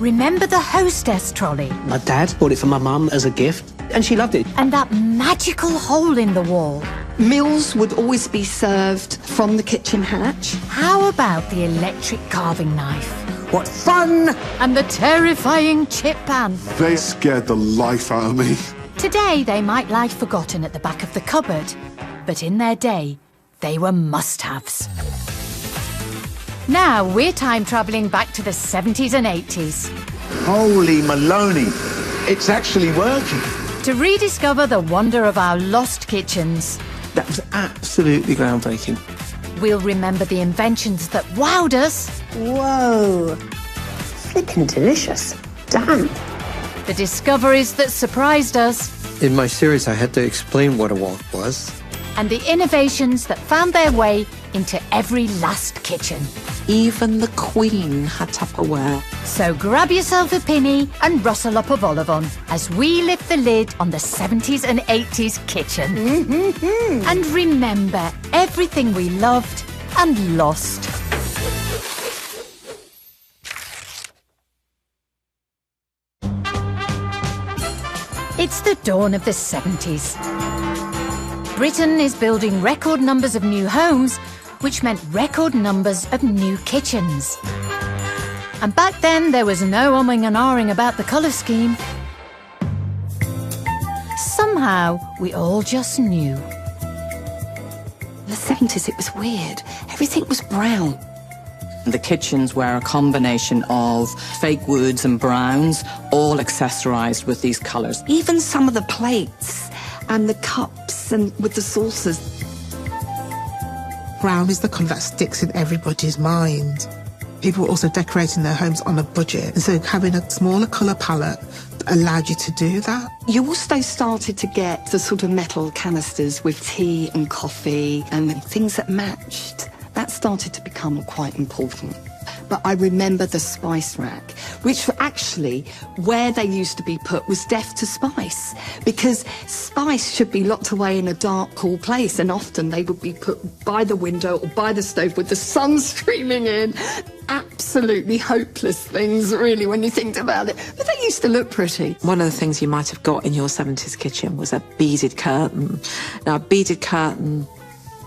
Remember the hostess trolley? My dad bought it for my mum as a gift, and she loved it. And that magical hole in the wall? Meals would always be served from the kitchen hatch. How about the electric carving knife? What fun! And the terrifying chip pan? They scared the life out of me. Today, they might lie forgotten at the back of the cupboard, but in their day, they were must-haves. Now we're time-travelling back to the 70s and 80s. Holy Maloney, it's actually working. To rediscover the wonder of our lost kitchens. That was absolutely groundbreaking. We'll remember the inventions that wowed us. Whoa, flippin' delicious. Damn. The discoveries that surprised us. In my series, I had to explain what a wok was. And the innovations that found their way into every last kitchen. Even the Queen had Tupperware. So grab yourself a penny and rustle up a vol au vent as we lift the lid on the 70s and 80s kitchen. And remember everything we loved and lost. It's the dawn of the 70s. Britain is building record numbers of new homes, which meant record numbers of new kitchens. And back then, there was no umming and ahhing about the colour scheme. Somehow, we all just knew. In the 70s, it was weird. Everything was brown. The kitchens were a combination of fake woods and browns, all accessorised with these colours. Even some of the plates and the cups and with the saucers. Brown is the colour that sticks in everybody's mind. People were also decorating their homes on a budget, and so having a smaller colour palette allowed you to do that. You also started to get the sort of metal canisters with tea and coffee and things that matched. That started to become quite important. But I remember the spice rack, which actually, where they used to be put was deaf to spice, because spice should be locked away in a dark, cool place, and often they would be put by the window or by the stove with the sun streaming in. Absolutely hopeless things, really, when you think about it. But they used to look pretty. One of the things you might have got in your 70s kitchen was a beaded curtain. Now, a beaded curtain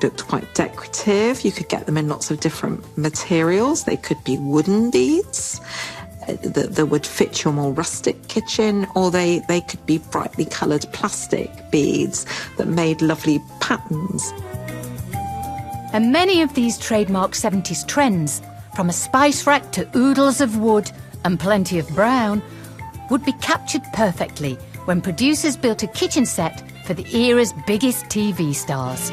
looked quite decorative. You could get them in lots of different materials. They could be wooden beads that would fit your more rustic kitchen, or they could be brightly coloured plastic beads that made lovely patterns. And many of these trademark 70s trends, from a spice rack to oodles of wood and plenty of brown, would be captured perfectly when producers built a kitchen set for the era's biggest TV stars.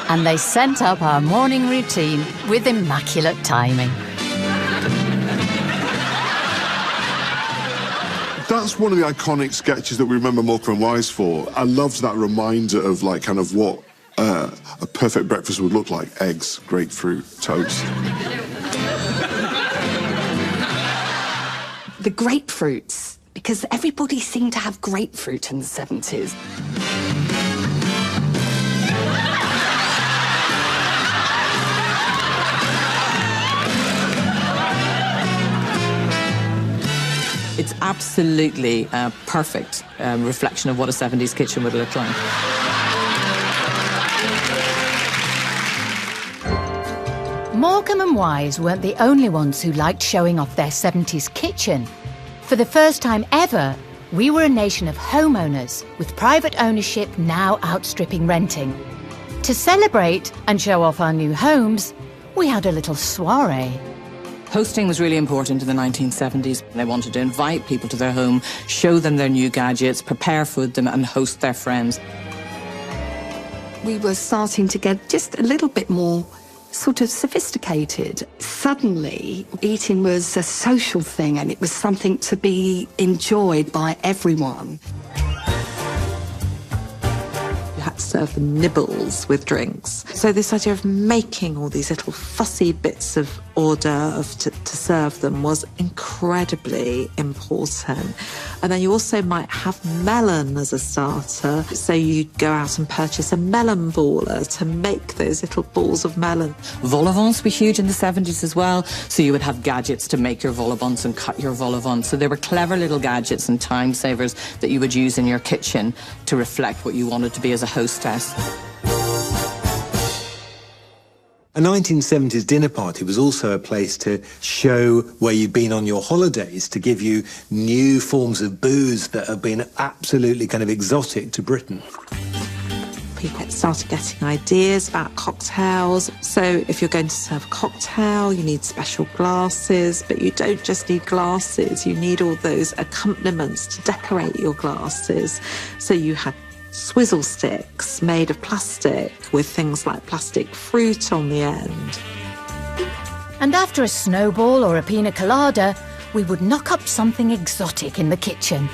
And they sent up our morning routine with immaculate timing. That's one of the iconic sketches that we remember Morecambe and Wise for. I loved that reminder of, like, kind of what a perfect breakfast would look like. Eggs, grapefruit, toast. The grapefruits, because everybody seemed to have grapefruit in the 70s. It's absolutely a perfect reflection of what a 70s kitchen would look like. Morecambe and Wise weren't the only ones who liked showing off their 70s kitchen. For the first time ever, we were a nation of homeowners, with private ownership now outstripping renting. To celebrate and show off our new homes, we had a little soiree. Hosting was really important in the 1970s. They wanted to invite people to their home, show them their new gadgets, prepare for them and host their friends. We were starting to get just a little bit more sort of sophisticated. Suddenly, eating was a social thing and it was something to be enjoyed by everyone. You had serve them nibbles with drinks. So this idea of making all these little fussy bits of hors d'oeuvre to serve them was incredibly important. And then you also might have melon as a starter. So you'd go out and purchase a melon baller to make those little balls of melon. Vol au vents were huge in the 70s as well. So you would have gadgets to make your vol au vents and cut your vol au vents. So there were clever little gadgets and time savers that you would use in your kitchen to reflect what you wanted to be as a hostess. A 1970s dinner party was also a place to show where you'd been on your holidays, to give you new forms of booze that have been absolutely kind of exotic to Britain. People started getting ideas about cocktails. So if you're going to serve a cocktail, you need special glasses, but you don't just need glasses, you need all those accompaniments to decorate your glasses. So you had swizzle sticks made of plastic with things like plastic fruit on the end. And after a snowball or a pina colada, we would knock up something exotic in the kitchen.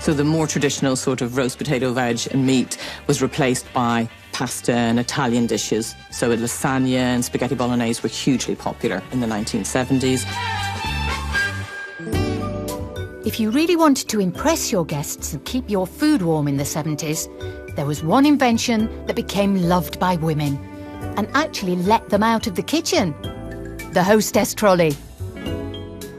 So the more traditional sort of roast potato, veg and meat was replaced by pasta and Italian dishes. So lasagna and spaghetti bolognese were hugely popular in the 1970s. If you really wanted to impress your guests and keep your food warm in the 70s, there was one invention that became loved by women and actually let them out of the kitchen: the hostess trolley.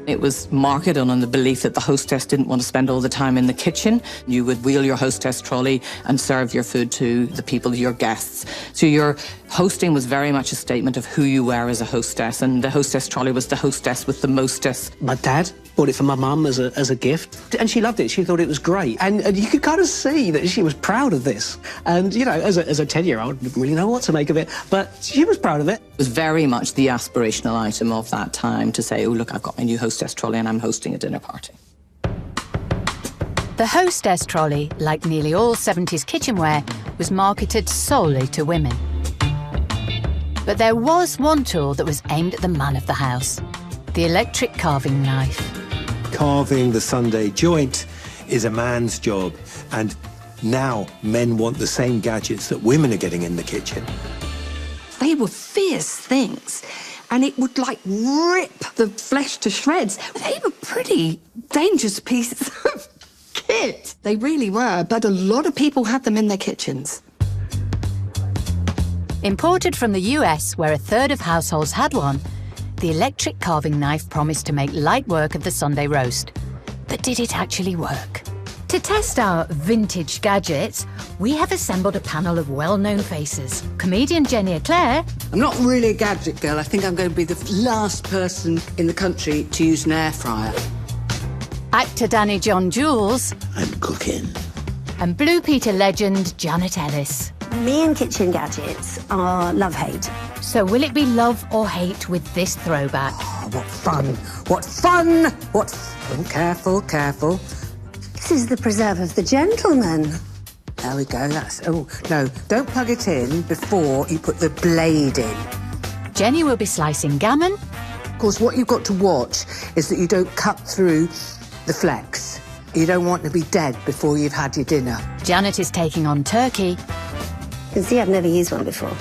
It was marketed on the belief that the hostess didn't want to spend all the time in the kitchen. You would wheel your hostess trolley and serve your food to the people, your guests. So your hosting was very much a statement of who you were as a hostess, and the hostess trolley was the hostess with the mostest. My dad bought it for my mum as a gift, and she loved it. She thought it was great, and you could kind of see that she was proud of this. And you know, as a 10-year-old, didn't really know what to make of it, but she was proud of it. It was very much the aspirational item of that time to say, oh look, I've got my new hostess trolley and I'm hosting a dinner party. The hostess trolley, like nearly all 70s kitchenware, was marketed solely to women. But there was one tool that was aimed at the man of the house: the electric carving knife. Carving the Sunday joint is a man's job, and now men want the same gadgets that women are getting in the kitchen. They were fierce things, and it would like rip the flesh to shreds. They were pretty dangerous pieces of kit. They really were, but a lot of people had them in their kitchens. Imported from the US, where a third of households had one, the electric carving knife promised to make light work of the Sunday roast. But did it actually work? To test our vintage gadgets, we have assembled a panel of well-known faces. Comedian Jenny Eclair. I'm not really a gadget girl. I think I'm going to be the last person in the country to use an air fryer. Actor Danny John Jules. I'm cooking. And Blue Peter legend Janet Ellis. Me and kitchen gadgets are love-hate. So will it be love or hate with this throwback? Oh, what fun! What fun! What fun! Careful, careful. This is the preserve of the gentleman. There we go, oh, no, don't plug it in before you put the blade in. Jenny will be slicing gammon. Of course, what you've got to watch is that you don't cut through the flex. You don't want to be dead before you've had your dinner. Janet is taking on turkey. You can see I've never used one before.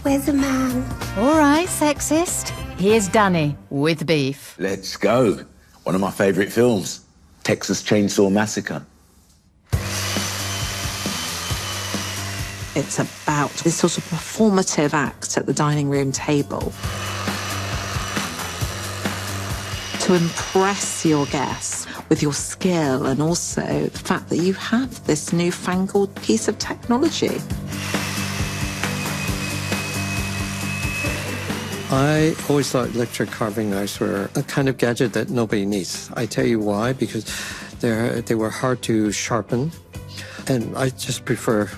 Where's the man? All right, sexist. Here's Danny with beef. Let's go. One of my favourite films, Texas Chainsaw Massacre. It's about this sort of performative act at the dining room table to impress your guests with your skill and also the fact that you have this newfangled piece of technology. I always thought electric carving knives were a kind of gadget that nobody needs. I tell you why, because they were hard to sharpen, and I just prefer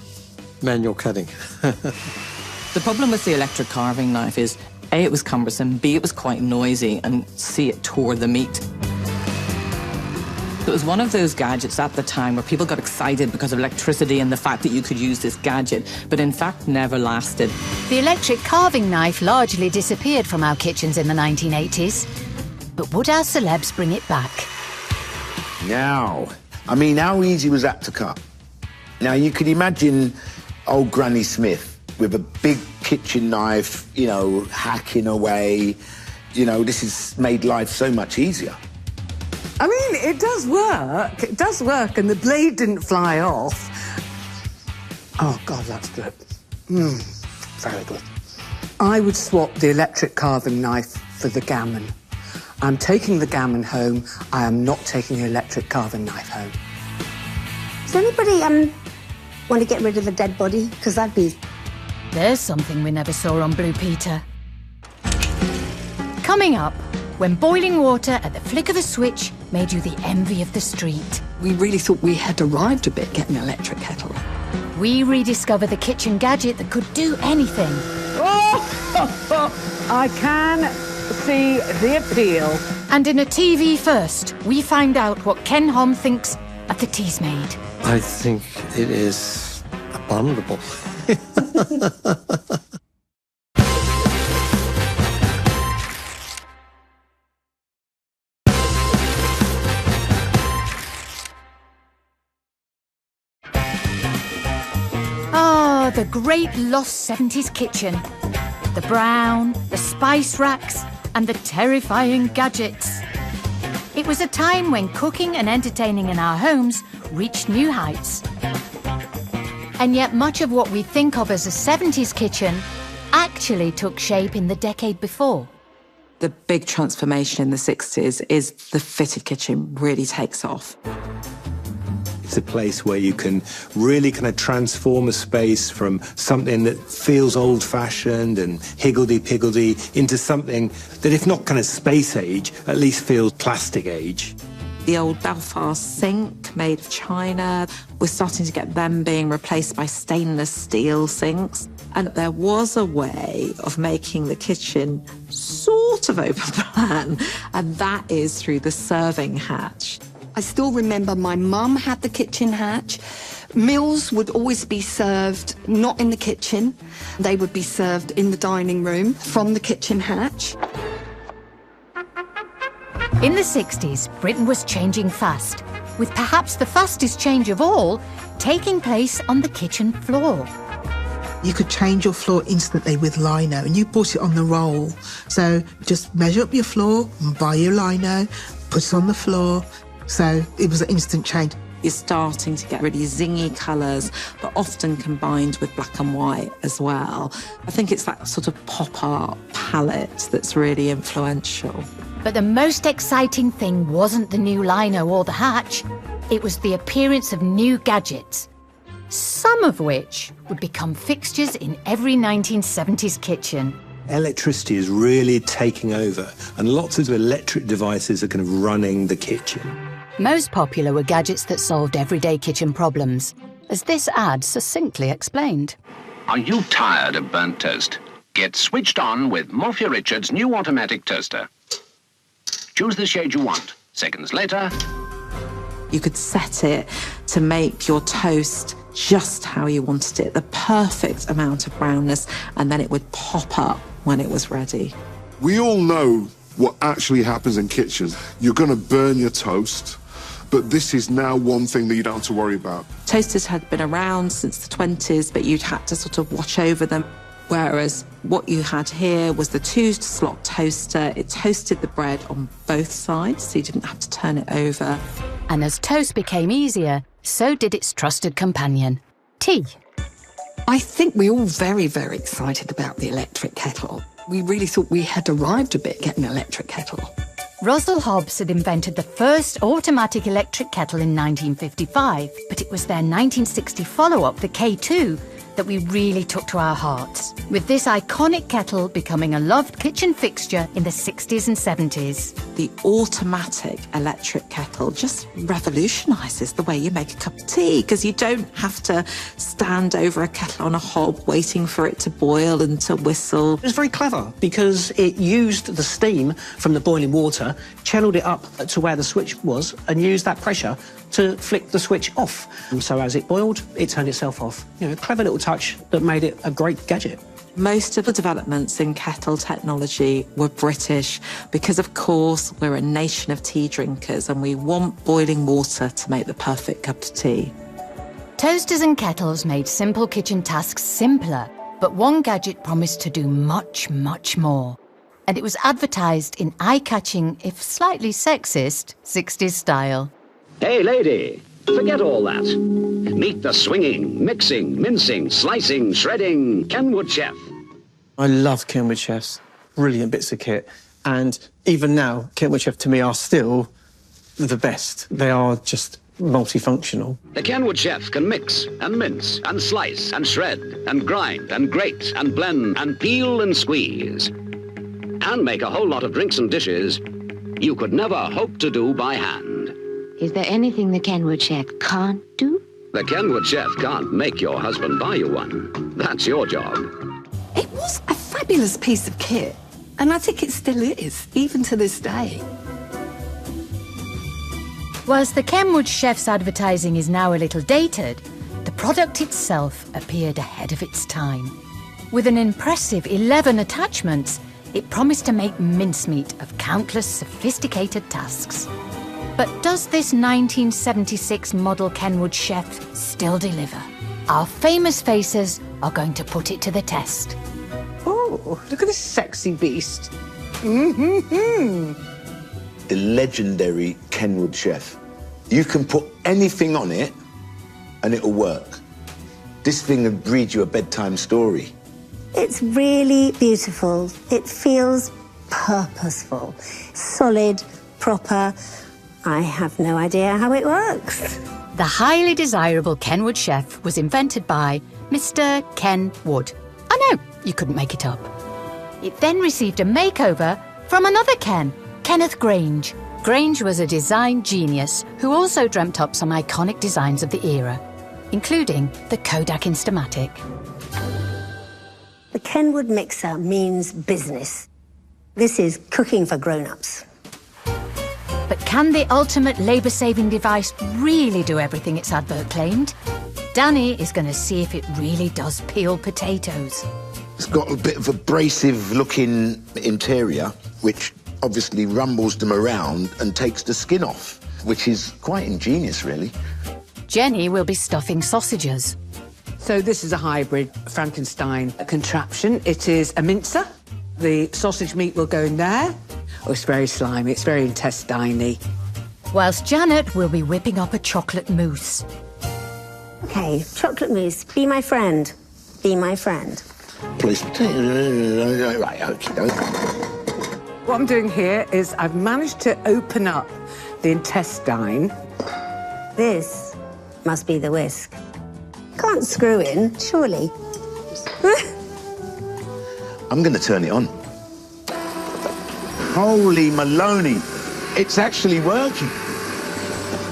manual cutting. The problem with the electric carving knife is, A, it was cumbersome, B, it was quite noisy, and C, it tore the meat. It was one of those gadgets at the time where people got excited because of electricity and the fact that you could use this gadget, but in fact never lasted. The electric carving knife largely disappeared from our kitchens in the 1980s. But would our celebs bring it back? Now, I mean, how easy was that to cut? Now, you could imagine old Granny Smith with a big kitchen knife, you know, hacking away. You know, this has made life so much easier. I mean, it does work. It does work, and the blade didn't fly off. Oh, God, that's good. Very good. I would swap the electric carving knife for the gammon. I'm taking the gammon home. I am not taking the electric carving knife home. Does anybody want to get rid of a dead body? Because that'd be... There's something we never saw on Blue Peter. Coming up, when boiling water at the flick of a switch made you the envy of the street. We really thought we had arrived a bit getting an electric kettle. We rediscover the kitchen gadget that could do anything. I can see the appeal. And in a TV first, we find out what Ken Hom thinks of the teas made. I think it is abominable. Ah, the great lost 70s kitchen. The brown, the spice racks, and the terrifying gadgets. It was a time when cooking and entertaining in our homes reached new heights. And yet much of what we think of as a 70s kitchen actually took shape in the decade before. The big transformation in the 60s is the fitted kitchen really takes off. It's a place where you can really kind of transform a space from something that feels old-fashioned and higgledy-piggledy into something that, if not kind of space age, at least feels plastic age. The old Belfast sink made of china, we're starting to get them being replaced by stainless steel sinks. And there was a way of making the kitchen sort of open plan, and that is through the serving hatch. I still remember my mum had the kitchen hatch. Meals would always be served not in the kitchen. They would be served in the dining room from the kitchen hatch. In the 60s, Britain was changing fast, with perhaps the fastest change of all taking place on the kitchen floor. You could change your floor instantly with lino, and you bought it on the roll. So just measure up your floor and buy your lino, put it on the floor. So it was an instant change. You're starting to get really zingy colours, but often combined with black and white as well. I think it's that sort of pop art palette that's really influential. But the most exciting thing wasn't the new lino or the hatch. It was the appearance of new gadgets, some of which would become fixtures in every 1970s kitchen. Electricity is really taking over, and lots of electric devices are kind of running the kitchen. Most popular were gadgets that solved everyday kitchen problems, as this ad succinctly explained. Are you tired of burnt toast? Get switched on with Morphy Richards' new automatic toaster. Choose the shade you want. Seconds later... You could set it to make your toast just how you wanted it, the perfect amount of brownness, and then it would pop up when it was ready. We all know what actually happens in kitchens. You're going to burn your toast, but this is now one thing that you don't have to worry about. Toasters had been around since the 20s, but you'd had to sort of watch over them. Whereas what you had here was the 2-slot toaster. It toasted the bread on both sides, so you didn't have to turn it over. And as toast became easier, so did its trusted companion, tea. I think we're all very, very excited about the electric kettle. We really thought we had arrived a bit getting an electric kettle. Russell Hobbs had invented the first automatic electric kettle in 1955, but it was their 1960 follow-up, the K2, that we really took to our hearts, with this iconic kettle becoming a loved kitchen fixture in the 60s and 70s. The automatic electric kettle just revolutionises the way you make a cup of tea, because you don't have to stand over a kettle on a hob waiting for it to boil and to whistle. It was very clever because it used the steam from the boiling water, channeled it up to where the switch was, and used that pressure to flick the switch off. And so as it boiled, it turned itself off. You know, a clever little touch that made it a great gadget. Most of the developments in kettle technology were British because, of course, we're a nation of tea drinkers and we want boiling water to make the perfect cup of tea. Toasters and kettles made simple kitchen tasks simpler, but one gadget promised to do much, much more. And it was advertised in eye-catching, if slightly sexist, 60s style. Hey, lady, forget all that. Meet the swinging, mixing, mincing, slicing, shredding Kenwood chef. I love Kenwood chefs. Brilliant bits of kit. And even now, Kenwood chef to me are still the best. They are just multifunctional. The Kenwood chef can mix and mince and slice and shred and grind and grate and blend and peel and squeeze. And make a whole lot of drinks and dishes you could never hope to do by hand. Is there anything the Kenwood chef can't do? The Kenwood chef can't make your husband buy you one. That's your job. It was a fabulous piece of kit, and I think it still is, even to this day. Whilst the Kenwood chef's advertising is now a little dated, the product itself appeared ahead of its time. With an impressive 11 attachments, it promised to make mincemeat of countless sophisticated tasks. But does this 1976 model Kenwood chef still deliver? Our famous faces are going to put it to the test. Oh, look at this sexy beast. The legendary Kenwood chef. You can put anything on it and it'll work. This thing would read you a bedtime story. It's really beautiful. It feels purposeful, solid, proper. I have no idea how it works. The highly desirable Kenwood chef was invented by Mr. Ken Wood. I know, you couldn't make it up. It then received a makeover from another Ken, Kenneth Grange. Grange was a design genius who also dreamt up some iconic designs of the era, including the Kodak Instamatic. The Kenwood mixer means business. This is cooking for grown-ups. But can the ultimate labour-saving device really do everything its advert claimed? Danny is going to see if it really does peel potatoes. It's got a bit of abrasive-looking interior, which obviously rumbles them around and takes the skin off, which is quite ingenious, really. Jenny will be stuffing sausages. So this is a hybrid Frankenstein contraption. It is a mincer. The sausage meat will go in there. Oh, it's very slimy, it's very intestine-y. Whilst Janet will be whipping up a chocolate mousse. Okay, chocolate mousse, be my friend. Be my friend. Please. Right, okay. What I'm doing here is I've managed to open up the intestine. This must be the whisk. Can't screw in, surely. I'm going to turn it on. Holy Maloney, it's actually working.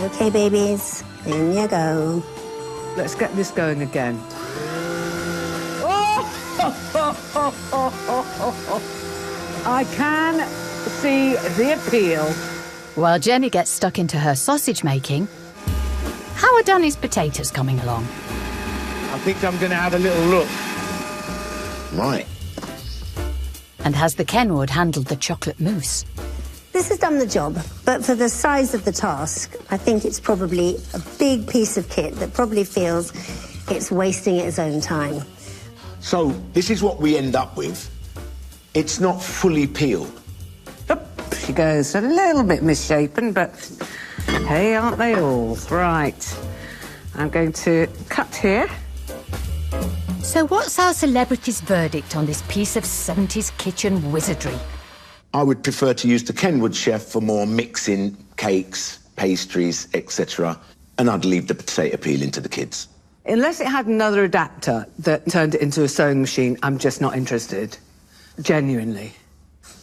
Okay, babies, in you go. Let's get this going again. I can see the appeal. While Jenny gets stuck into her sausage making, how are Danny's potatoes coming along? I think I'm going to have a little look. Right. And has the Kenwood handled the chocolate mousse? This has done the job, but for the size of the task, I think it's probably a big piece of kit that probably feels it's wasting its own time. So, this is what we end up with. It's not fully peeled. Up she goes, a little bit misshapen, but hey, aren't they all? Right. I'm going to cut here. So what's our celebrity's verdict on this piece of 70s kitchen wizardry? I would prefer to use the Kenwood chef for more mixing, cakes, pastries, etc. And I'd leave the potato peeling to the kids. Unless it had another adapter that turned it into a sewing machine, I'm just not interested. Genuinely.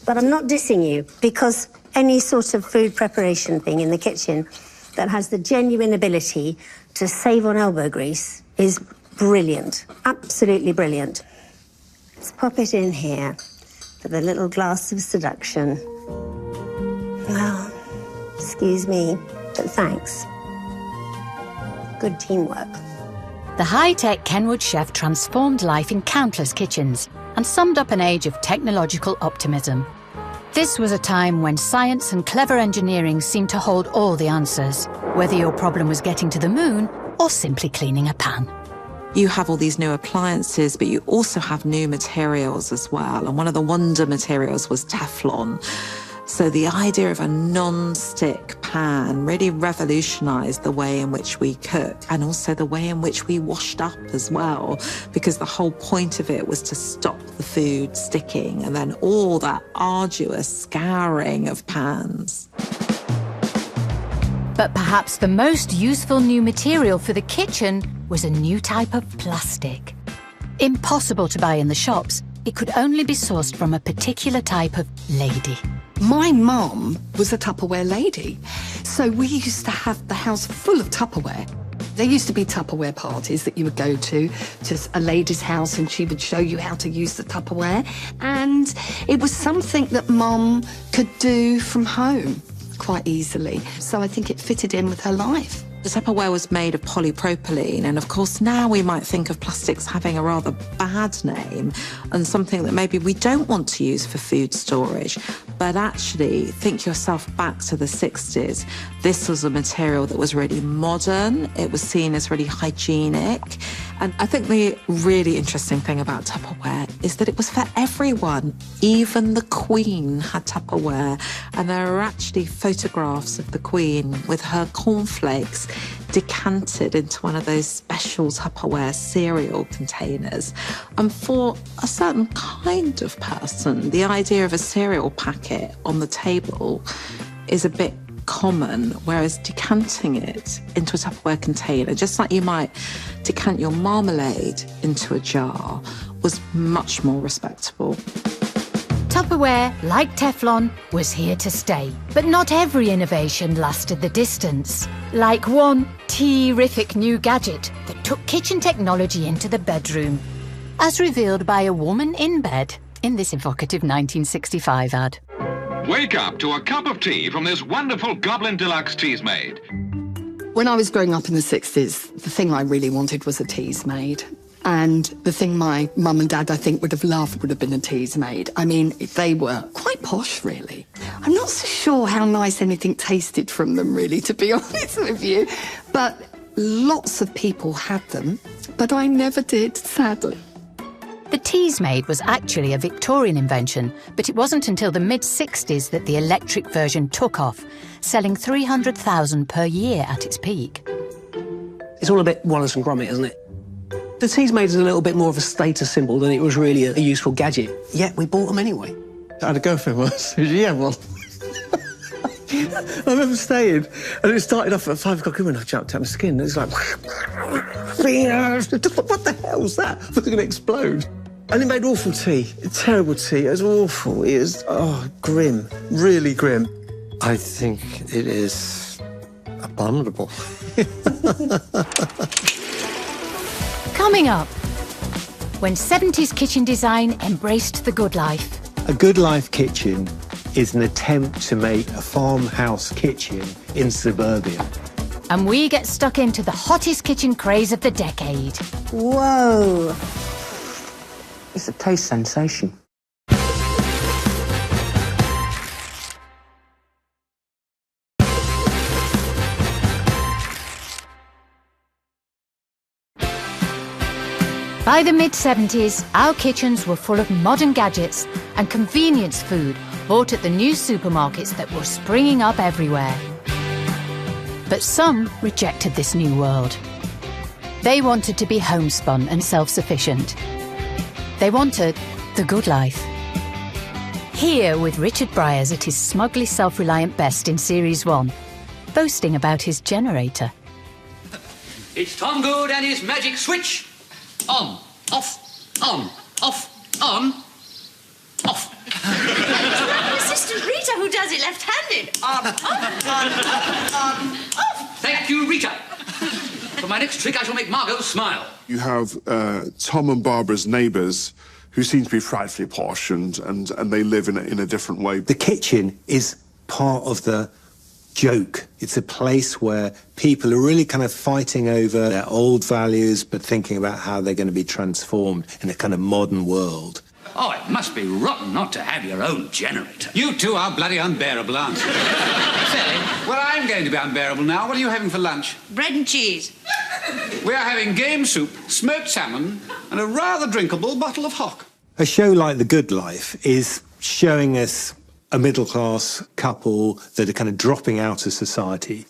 But I'm not dissing you, because any sort of food preparation thing in the kitchen that has the genuine ability to save on elbow grease is brilliant. Absolutely brilliant. Let's pop it in here for the little glass of seduction. Well, excuse me, but thanks. Good teamwork. The high-tech Kenwood chef transformed life in countless kitchens and summed up an age of technological optimism. This was a time when science and clever engineering seemed to hold all the answers, whether your problem was getting to the moon or simply cleaning a pan. You have all these new appliances, but you also have new materials as well. And one of the wonder materials was Teflon. So the idea of a non-stick pan really revolutionized the way in which we cook and also the way in which we washed up as well, because the whole point of it was to stop the food sticking and then all that arduous scouring of pans. But perhaps the most useful new material for the kitchen was a new type of plastic. Impossible to buy in the shops, it could only be sourced from a particular type of lady. My mum was a Tupperware lady, so we used to have the house full of Tupperware. There used to be Tupperware parties that you would go to a lady's house, and she would show you how to use the Tupperware. And it was something that Mum could do from home quite easily. So I think it fitted in with her life. The Tupperware was made of polypropylene, and of course now we might think of plastics having a rather bad name and something that maybe we don't want to use for food storage. But actually, think yourself back to the 60s. This was a material that was really modern. It was seen as really hygienic. And I think the really interesting thing about Tupperware is that it was for everyone. Even the Queen had Tupperware. And there are actually photographs of the Queen with her cornflakes decanted into one of those special Tupperware cereal containers. And for a certain kind of person, the idea of a cereal packet on the table is a bit common, whereas decanting it into a Tupperware container, just like you might decant your marmalade into a jar, was much more respectable. Tupperware, like Teflon, was here to stay. But not every innovation lasted the distance. Like one terrific new gadget that took kitchen technology into the bedroom, as revealed by a woman in bed in this evocative 1965 ad. Wake up to a cup of tea from this wonderful Goblin Deluxe Teasmade. When I was growing up in the 60s, the thing I really wanted was a Teasmade. And the thing my mum and dad, I think, would have loved would have been a Teasmade. I mean, they were quite posh, really. I'm not so sure how nice anything tasted from them, really, to be honest with you. But lots of people had them, but I never did, sadly. The Teasmade was actually a Victorian invention, but it wasn't until the mid-60s that the electric version took off, selling 300,000 per year at its peak. It's all a bit Wallace and Gromit, isn't it? The Teasmade is a little bit more of a status symbol than it was really a useful gadget, yet we bought them anyway. I had a girlfriend once. Yeah, well, I remember staying, and it started off at 5 o'clock and I jumped out my skin. And it's like, what the hell was that? I thought it was going to explode. And it made awful tea, terrible tea. It was awful. It was, grim, really grim. I think it is abominable. Coming up, when 70s kitchen design embraced the good life. A good life kitchen is an attempt to make a farmhouse kitchen in suburbia. And we get stuck into the hottest kitchen craze of the decade. Whoa! It's a taste sensation. By the mid-70s, our kitchens were full of modern gadgets and convenience food bought at the new supermarkets that were springing up everywhere. But some rejected this new world. They wanted to be homespun and self-sufficient. They wanted the good life. Here with Richard Bryars at his smugly self-reliant best in Series 1, boasting about his generator. It's Tom Good and his magic switch. On, off, on, off, on, off. It's my assistant Rita who does it left-handed. On, off. Thank you, Rita. For my next trick, I shall make Margot smile. You have Tom and Barbara's neighbours who seem to be frightfully posh and they live in a different way. The kitchen is part of the joke. It's a place where people are really kind of fighting over their old values but thinking about how they're going to be transformed in a kind of modern world. Oh, it must be rotten not to have your own generator. You two are bloody unbearable, aren't you? Say, well, I'm going to be unbearable now. What are you having for lunch? Bread and cheese. We're having game soup, smoked salmon, and a rather drinkable bottle of hock. A show like The Good Life is showing us a middle-class couple that are kind of dropping out of society.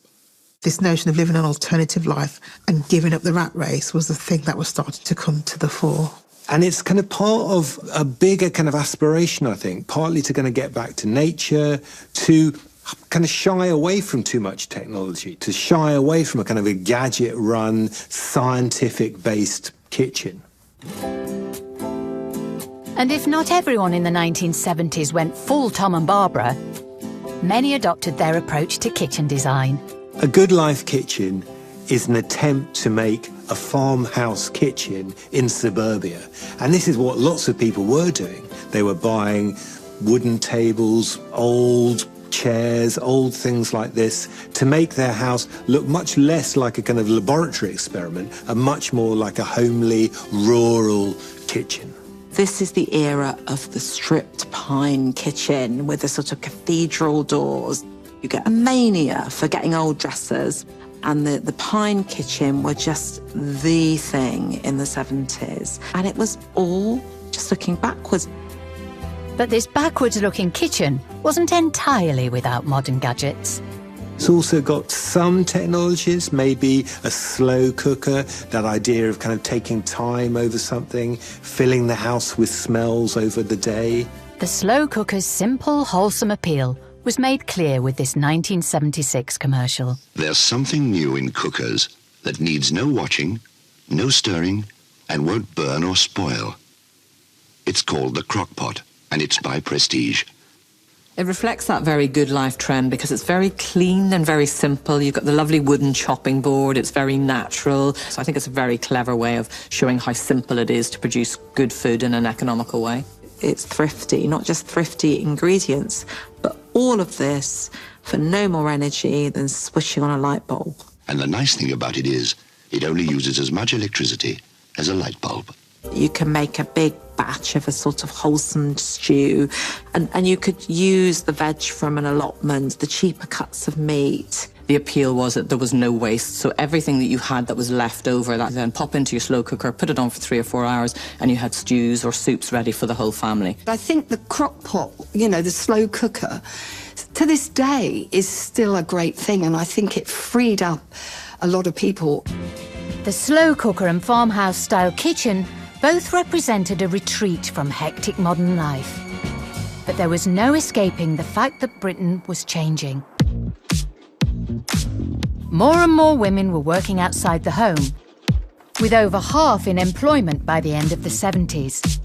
This notion of living an alternative life and giving up the rat race was the thing that was starting to come to the fore. And it's kind of part of a bigger kind of aspiration, I think, partly to kind of get back to nature, to kind of shy away from too much technology, to shy away from a kind of a gadget-run, scientific-based kitchen. And if not everyone in the 1970s went full Tom and Barbara, many adopted their approach to kitchen design. A Good Life kitchen is an attempt to make a farmhouse kitchen in suburbia. And this is what lots of people were doing. They were buying wooden tables, old chairs, old things like this, to make their house look much less like a kind of laboratory experiment and much more like a homely, rural kitchen. This is the era of the stripped pine kitchen with the sort of cathedral doors. You get a mania for getting old dressers, and the pine kitchen were just the thing in the 70s. And it was all just looking backwards. But this backwards-looking kitchen wasn't entirely without modern gadgets. It's also got some technologies, maybe a slow cooker, that idea of kind of taking time over something, filling the house with smells over the day. The slow cooker's simple, wholesome appeal was made clear with this 1976 commercial. There's something new in cookers that needs no watching, no stirring, and won't burn or spoil. It's called the Crock-Pot, and it's by Prestige. It reflects that very Good Life trend because it's very clean and very simple. You've got the lovely wooden chopping board. It's very natural. So I think it's a very clever way of showing how simple it is to produce good food in an economical way. It's thrifty, not just thrifty ingredients, but all of this for no more energy than switching on a light bulb. And the nice thing about it is, it only uses as much electricity as a light bulb. You can make a big batch of a sort of wholesome stew, and you could use the veg from an allotment, the cheaper cuts of meat. The appeal was that there was no waste, so everything that you had that was left over, that then pop into your slow cooker, put it on for 3 or 4 hours, and you had stews or soups ready for the whole family. I think the crock pot, you know, the slow cooker, to this day is still a great thing, and I think it freed up a lot of people. The slow cooker and farmhouse-style kitchen both represented a retreat from hectic modern life. But there was no escaping the fact that Britain was changing. More and more women were working outside the home, with over half in employment by the end of the 70s.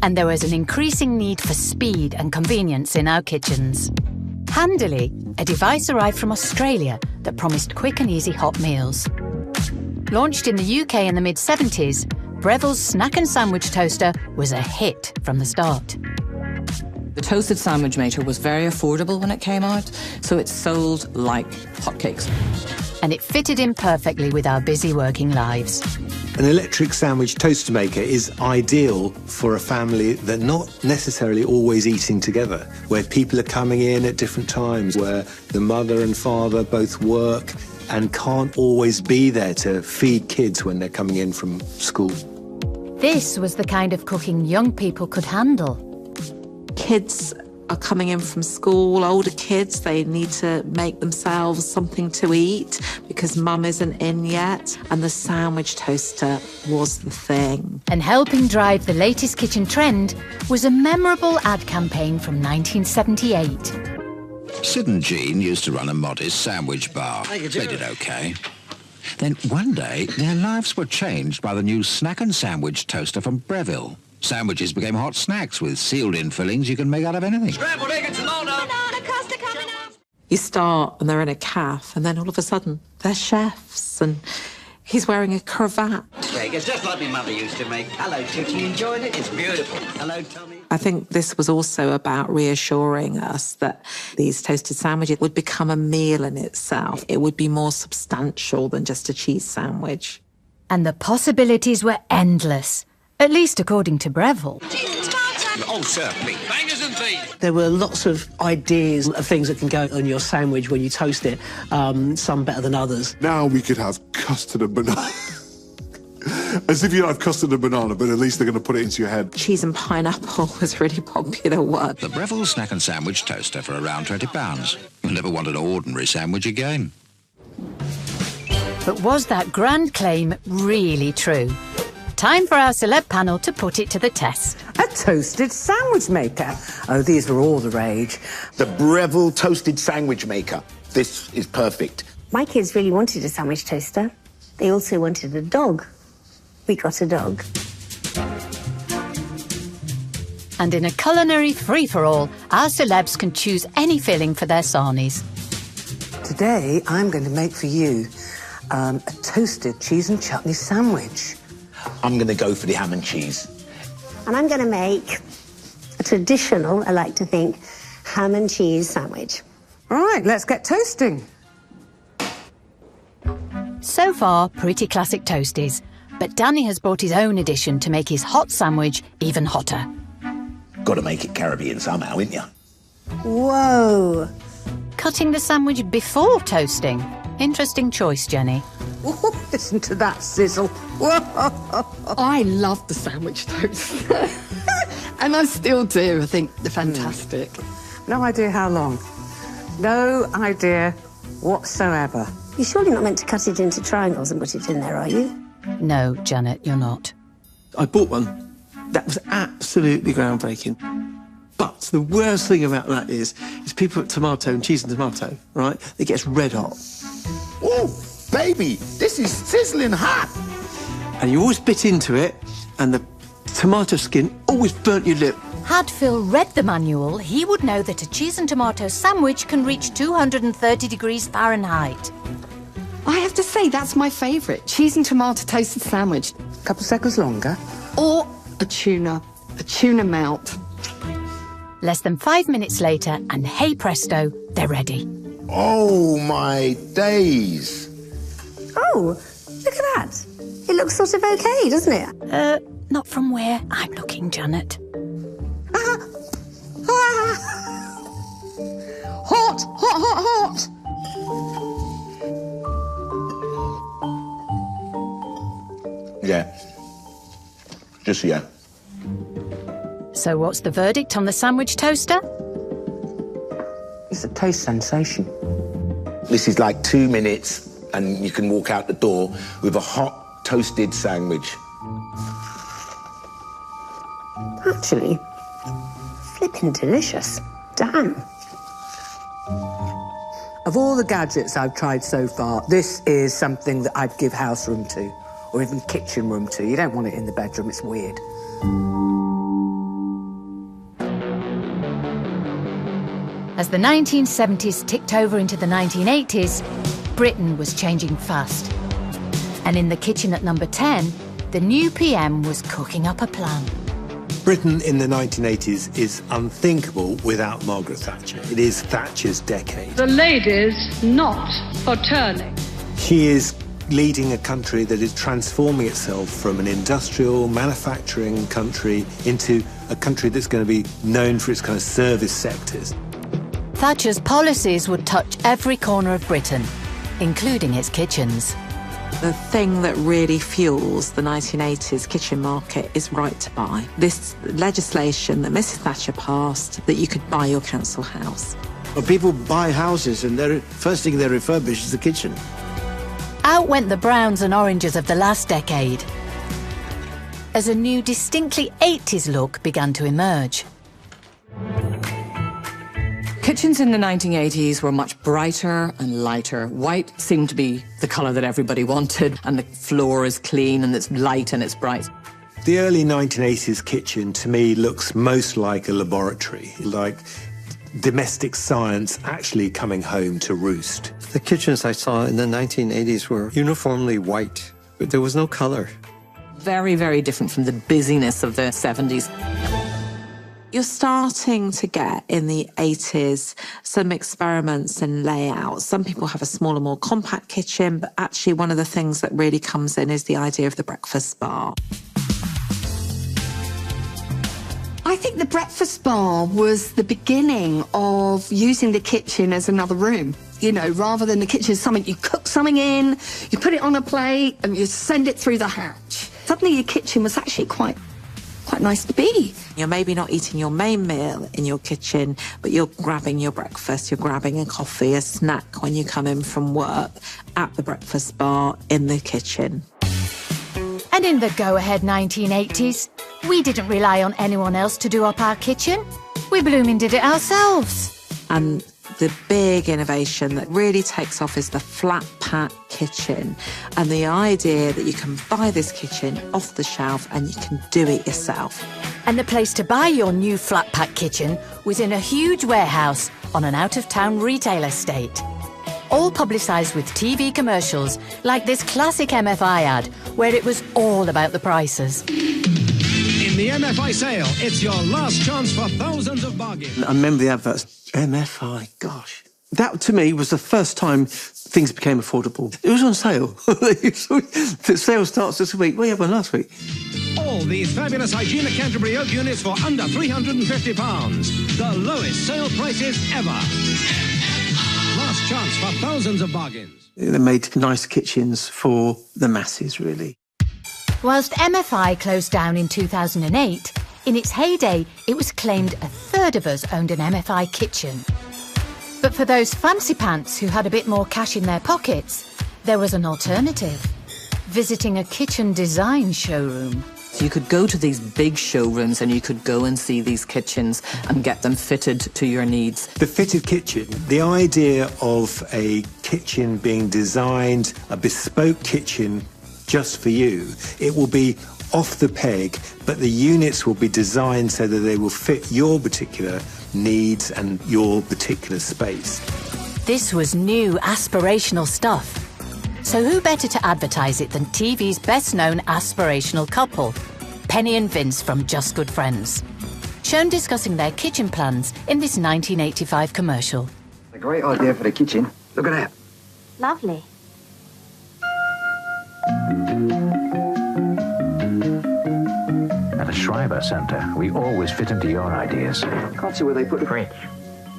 And there was an increasing need for speed and convenience in our kitchens. Handily, a device arrived from Australia that promised quick and easy hot meals. Launched in the UK in the mid-70s, Breville's snack and sandwich toaster was a hit from the start. The toasted sandwich maker was very affordable when it came out, so it sold like hotcakes. And it fitted in perfectly with our busy working lives. An electric sandwich toaster maker is ideal for a family that not necessarily always eating together, where people are coming in at different times, where the mother and father both work and can't always be there to feed kids when they're coming in from school. This was the kind of cooking young people could handle. Kids are coming in from school, older kids, they need to make themselves something to eat because mum isn't in yet, and the sandwich toaster was the thing. And helping drive the latest kitchen trend was a memorable ad campaign from 1978. Sid and Jean used to run a modest sandwich bar. They did okay. Then one day, their lives were changed by the new snack and sandwich toaster from Breville. Sandwiches became hot snacks with sealed-in fillings you can make out of anything. Scrambled egg and tomato. Banana custard coming up. You start and they're in a cafe, and then all of a sudden they're chefs, and he's wearing a cravat. It's just like my mother used to make. Hello, Tootie, you enjoying it? It's beautiful. Hello, Tommy. I think this was also about reassuring us that these toasted sandwiches would become a meal in itself. It would be more substantial than just a cheese sandwich. And the possibilities were endless, at least according to Breville. Oh, sir, please. Bangers and beans. There were lots of ideas of things that can go on your sandwich when you toast it, some better than others. Now we could have custard and banana. As if you have custard and banana, but at least they're going to put it into your head. Cheese and pineapple was a really popular one. The Breville Snack and Sandwich Toaster for around £20. You'll never want an ordinary sandwich again. But was that grand claim really true? Time for our celeb panel to put it to the test. A toasted sandwich maker. Oh, these were all the rage. The Breville Toasted Sandwich Maker. This is perfect. My kids really wanted a sandwich toaster. They also wanted a dog. We got a dog. And in a culinary free-for-all, our celebs can choose any filling for their sarnies. Today, I'm going to make for you a toasted cheese and chutney sandwich. I'm going to go for the ham and cheese. And I'm going to make a traditional, I like to think, ham and cheese sandwich. All right, let's get toasting. So far, pretty classic toasties. But Danny has brought his own addition to make his hot sandwich even hotter. Got to make it Caribbean somehow, ain't you? Whoa! Cutting the sandwich before toasting. Interesting choice, Jenny. Ooh, listen to that sizzle. I love the sandwich toast. And I still do. I think they're fantastic. No idea how long. No idea whatsoever. You're surely not meant to cut it into triangles and put it in there, are you? No, Janet, you're not. I bought one. That was absolutely groundbreaking. But the worst thing about that is people put tomato and cheese and tomato, right? It gets red hot. Oh, baby, this is sizzling hot. And you always bit into it, and the tomato skin always burnt your lip. Had Phil read the manual, he would know that a cheese and tomato sandwich can reach 230 degrees Fahrenheit. I have to say, that's my favourite. Cheese and tomato toasted sandwich. A couple seconds longer. Or a tuna melt. Less than 5 minutes later, and hey presto, they're ready. Oh, my days. Oh, look at that. It looks sort of okay, doesn't it? Not from where I'm looking, Janet. Hot, hot, hot, hot. Yeah. Just yeah. So what's the verdict on the sandwich toaster? It's a taste sensation. This is like 2 minutes and you can walk out the door with a hot toasted sandwich. Actually, flipping delicious. Damn. Of all the gadgets I've tried so far, this is something that I'd give house room to, or even kitchen room to. You don't want it in the bedroom, it's weird. As the 1970s ticked over into the 1980s, Britain was changing fast. And in the kitchen at number 10, the new PM was cooking up a plan. Britain in the 1980s is unthinkable without Margaret Thatcher. It is Thatcher's decade. The ladies not for turning. She is leading a country that is transforming itself from an industrial, manufacturing country into a country that's going to be known for its kind of service sectors. Thatcher's policies would touch every corner of Britain, including its kitchens. The thing that really fuels the 1980s kitchen market is right to buy. This legislation that Mrs. Thatcher passed, that you could buy your council house. Well, people buy houses and the first thing they refurbish is the kitchen. Out went the browns and oranges of the last decade, as a new, distinctly 80s look began to emerge. Kitchens in the 1980s were much brighter and lighter. White seemed to be the colour that everybody wanted, and the floor is clean and it's light and it's bright. The early 1980s kitchen, to me, looks most like a laboratory, like domestic science actually coming home to roost. The kitchens I saw in the 1980s were uniformly white, but there was no colour. Very, very different from the busyness of the 70s. You're starting to get, in the 80s, some experiments in layout. Some people have a smaller, more compact kitchen, but actually one of the things that really comes in is the idea of the breakfast bar. I think the breakfast bar was the beginning of using the kitchen as another room. You know, rather than the kitchen, something you cook something in, you put it on a plate, and you send it through the hatch. Suddenly, your kitchen was actually quite nice to be. You're maybe not eating your main meal in your kitchen, but you're grabbing your breakfast, you're grabbing a coffee, a snack when you come in from work at the breakfast bar in the kitchen. And in the go-ahead 1980s, we didn't rely on anyone else to do up our kitchen. We blooming did it ourselves. And the big innovation that really takes off is the flat pack kitchen, and the idea that you can buy this kitchen off the shelf and you can do it yourself. And the place to buy your new flat pack kitchen was in a huge warehouse on an out-of-town retail estate. All publicised with TV commercials like this classic MFI ad where it was all about the prices. In the MFI sale, it's your last chance for thousands of bargains. I remember the adverts. MFI, gosh. That, to me, was the first time things became affordable. It was on sale. The sale starts this week. We had one last week. All these fabulous Hygienic Canterbury Oak units for under £350. The lowest sale prices ever. Last chance for thousands of bargains. They made nice kitchens for the masses, really. Whilst MFI closed down in 2008, in its heyday, it was claimed a third of us owned an MFI kitchen. But for those fancy pants who had a bit more cash in their pockets, there was an alternative. Visiting a kitchen design showroom. So you could go to these big showrooms and you could go and see these kitchens and get them fitted to your needs. The fitted kitchen, the idea of a kitchen being designed, a bespoke kitchen just for you, it will be off the peg, but the units will be designed so that they will fit your particular needs and your particular space. This was new, aspirational stuff. So who better to advertise it than TV's best-known aspirational couple, Penny and Vince from Just Good Friends, shown discussing their kitchen plans in this 1985 commercial. A great idea for the kitchen. Look at that. Lovely. At a Schreiber Centre, we always fit into your ideas. Can't see where they put the fridge.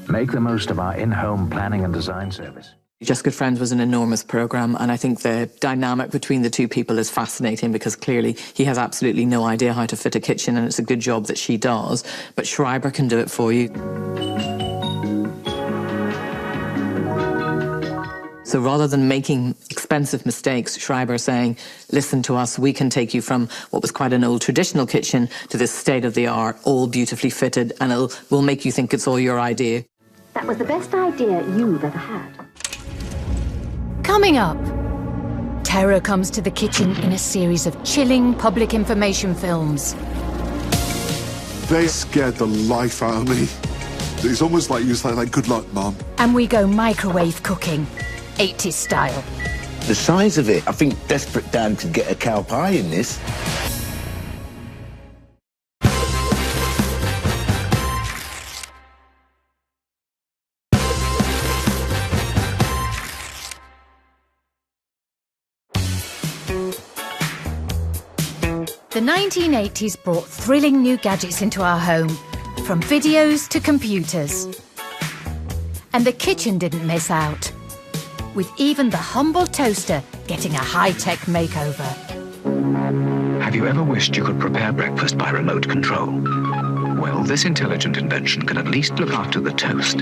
Make the most of our in-home planning and design service. Just Good Friends was an enormous programme, and I think the dynamic between the two people is fascinating because clearly he has absolutely no idea how to fit a kitchen, and it's a good job that she does, but Schreiber can do it for you. So rather than making expensive mistakes, Schreiber saying, listen to us, we can take you from what was quite an old traditional kitchen to this state-of-the-art, all beautifully fitted, and we'll make you think it's all your idea. That was the best idea you've ever had. Coming up, terror comes to the kitchen in a series of chilling public information films. They scared the life out of me. It's almost like you say, like, good luck, Mum. And we go microwave cooking, 80s style. The size of it, I think Desperate Dan could get a cow pie in this. The 1980s brought thrilling new gadgets into our home, from videos to computers. And the kitchen didn't miss out, with even the humble toaster getting a high-tech makeover. Have you ever wished you could prepare breakfast by remote control? Well, this intelligent invention can at least look after the toast.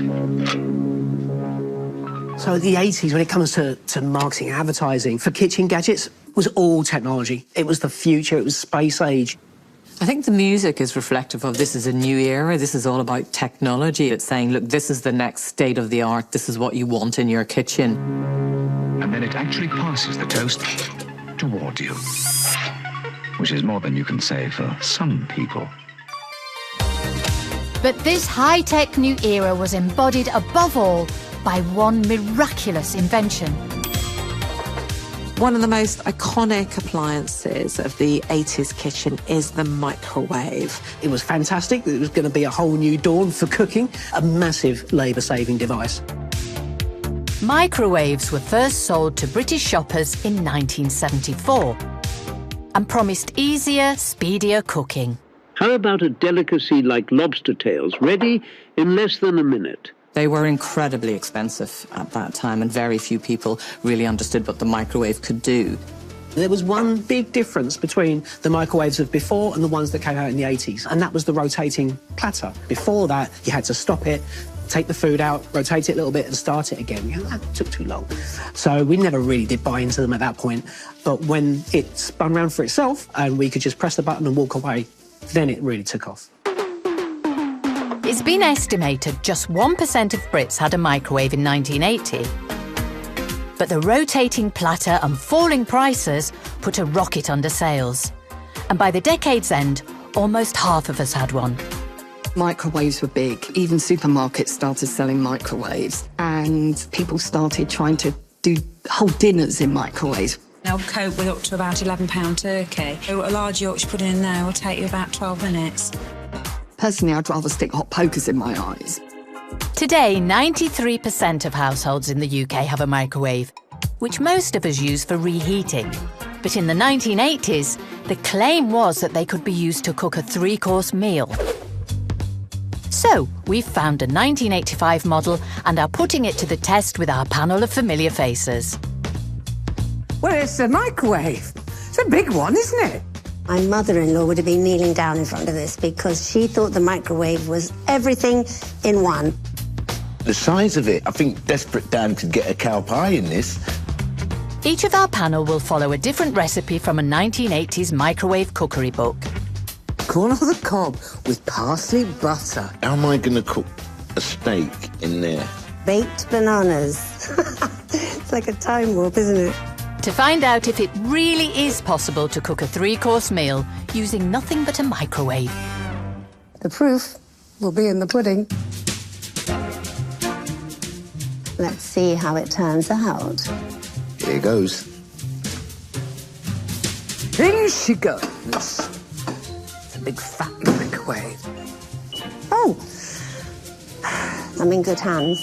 So the 80s, when it comes to marketing and advertising for kitchen gadgets, was all technology. It was the future, it was space age. I think the music is reflective of this is a new era, this is all about technology. It's saying, look, this is the next state of the art, this is what you want in your kitchen. And then it actually passes the toast toward you, which is more than you can say for some people. But this high-tech new era was embodied above all by one miraculous invention. One of the most iconic appliances of the 80s kitchen is the microwave. It was fantastic. It was going to be a whole new dawn for cooking, a massive labour-saving device. Microwaves were first sold to British shoppers in 1974 and promised easier, speedier cooking. How about a delicacy like lobster tails, ready in less than a minute? They were incredibly expensive at that time, and very few people really understood what the microwave could do. There was one big difference between the microwaves of before and the ones that came out in the 80s, and that was the rotating platter. Before that, you had to stop it, take the food out, rotate it a little bit and start it again. That took too long. So we never really did buy into them at that point. But when it spun round for itself and we could just press the button and walk away, then it really took off. It's been estimated just 1% of Brits had a microwave in 1980. But the rotating platter and falling prices put a rocket under sales. And by the decade's end, almost half of us had one. Microwaves were big. Even supermarkets started selling microwaves, and people started trying to do whole dinners in microwaves. They'll cope with up to about £11 turkey. A large Yorkshire pudding in there will take you about 12 minutes. Personally, I'd rather stick hot pokers in my eyes. Today, 93% of households in the UK have a microwave, which most of us use for reheating. But in the 1980s, the claim was that they could be used to cook a 3-course meal. So, we've found a 1985 model and are putting it to the test with our panel of familiar faces. Well, it's a microwave. It's a big one, isn't it? My mother-in-law would have been kneeling down in front of this because she thought the microwave was everything in one. The size of it, I think Desperate Dan could get a cow pie in this. Each of our panel will follow a different recipe from a 1980s microwave cookery book. Corn on the cob with parsley butter. How am I going to cook a steak in there? Baked bananas. It's like a time warp, isn't it? To find out if it really is possible to cook a 3-course meal using nothing but a microwave. The proof will be in the pudding. Let's see how it turns out. Here goes. In she goes. It's a big fat microwave. Oh, I'm in good hands.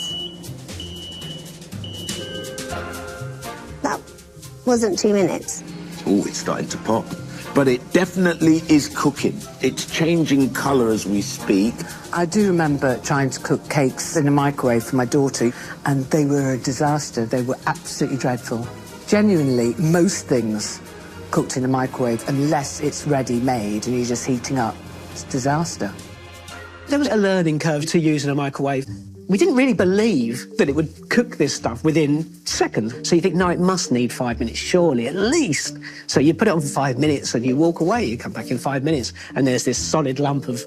That wasn't 2 minutes. Oh, it's starting to pop. But it definitely is cooking. It's changing colour as we speak. I do remember trying to cook cakes in a microwave for my daughter, and they were a disaster. They were absolutely dreadful. Genuinely, most things cooked in a microwave, unless it's ready-made and you're just heating up, it's a disaster. There was a learning curve to using a microwave. We didn't really believe that it would cook this stuff within seconds. So you think, no, it must need 5 minutes, surely, at least. So you put it on for 5 minutes and you walk away. You come back in 5 minutes and there's this solid lump of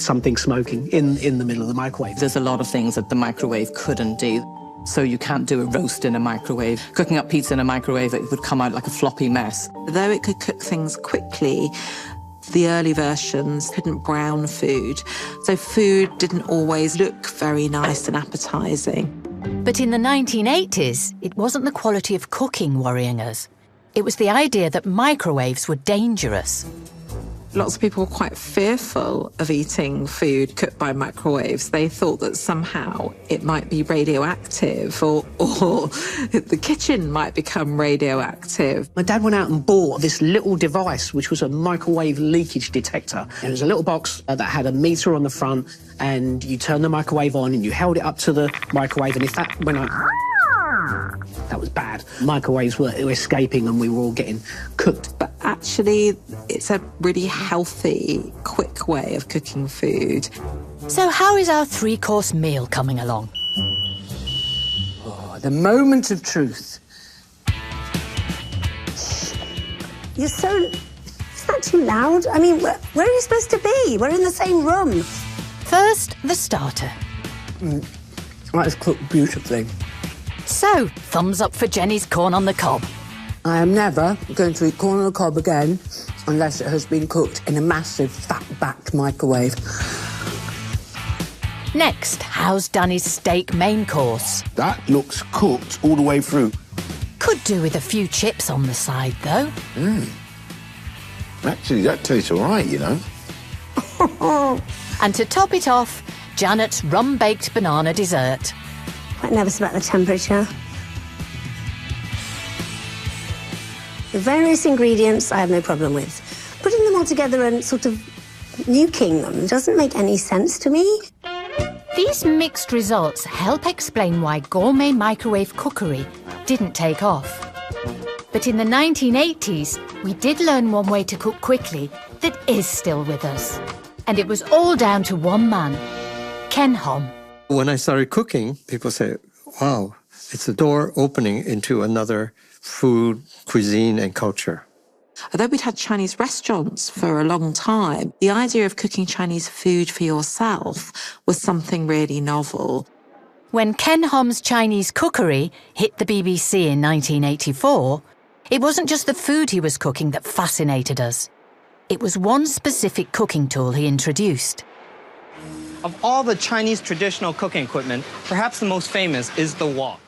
something smoking in the middle of the microwave. There's a lot of things that the microwave couldn't do. So you can't do a roast in a microwave. Cooking up pizza in a microwave, it would come out like a floppy mess. Though it could cook things quickly, the early versions couldn't brown food, so food didn't always look very nice and appetising. But in the 1980s, it wasn't the quality of cooking worrying us. It was the idea that microwaves were dangerous. Lots of people were quite fearful of eating food cooked by microwaves. They thought that somehow it might be radioactive or the kitchen might become radioactive. My dad went out and bought this little device, which was a microwave leakage detector. It was a little box that had a meter on the front, and you turn the microwave on and you held it up to the microwave, and if that went like... that was bad. Microwaves were escaping and we were all getting cooked. But actually, it's a really healthy, quick way of cooking food. So how is our 3-course meal coming along? Oh, the moment of truth. You're so... Is that too loud? I mean, where are you supposed to be? We're in the same room. First, the starter. That's cooked beautifully. So, thumbs up for Jenny's corn on the cob. I am never going to eat corn on the cob again unless it has been cooked in a massive fat-backed microwave. Next, how's Danny's steak main course? That looks cooked all the way through. Could do with a few chips on the side, though. Actually, that tastes all right, you know. And to top it off, Janet's rum-baked banana dessert. Quite nervous about the temperature. The various ingredients I have no problem with. Putting them all together and sort of nuking them doesn't make any sense to me. These mixed results help explain why gourmet microwave cookery didn't take off. But in the 1980s, we did learn one way to cook quickly that is still with us. And it was all down to one man, Ken Hom. When I started cooking, people say, wow, it's a door opening into another food, cuisine, and culture. Although we'd had Chinese restaurants for a long time, the idea of cooking Chinese food for yourself was something really novel. When Ken Hom's Chinese cookery hit the BBC in 1984, it wasn't just the food he was cooking that fascinated us. It was one specific cooking tool he introduced. Of all the Chinese traditional cooking equipment, perhaps the most famous is the wok.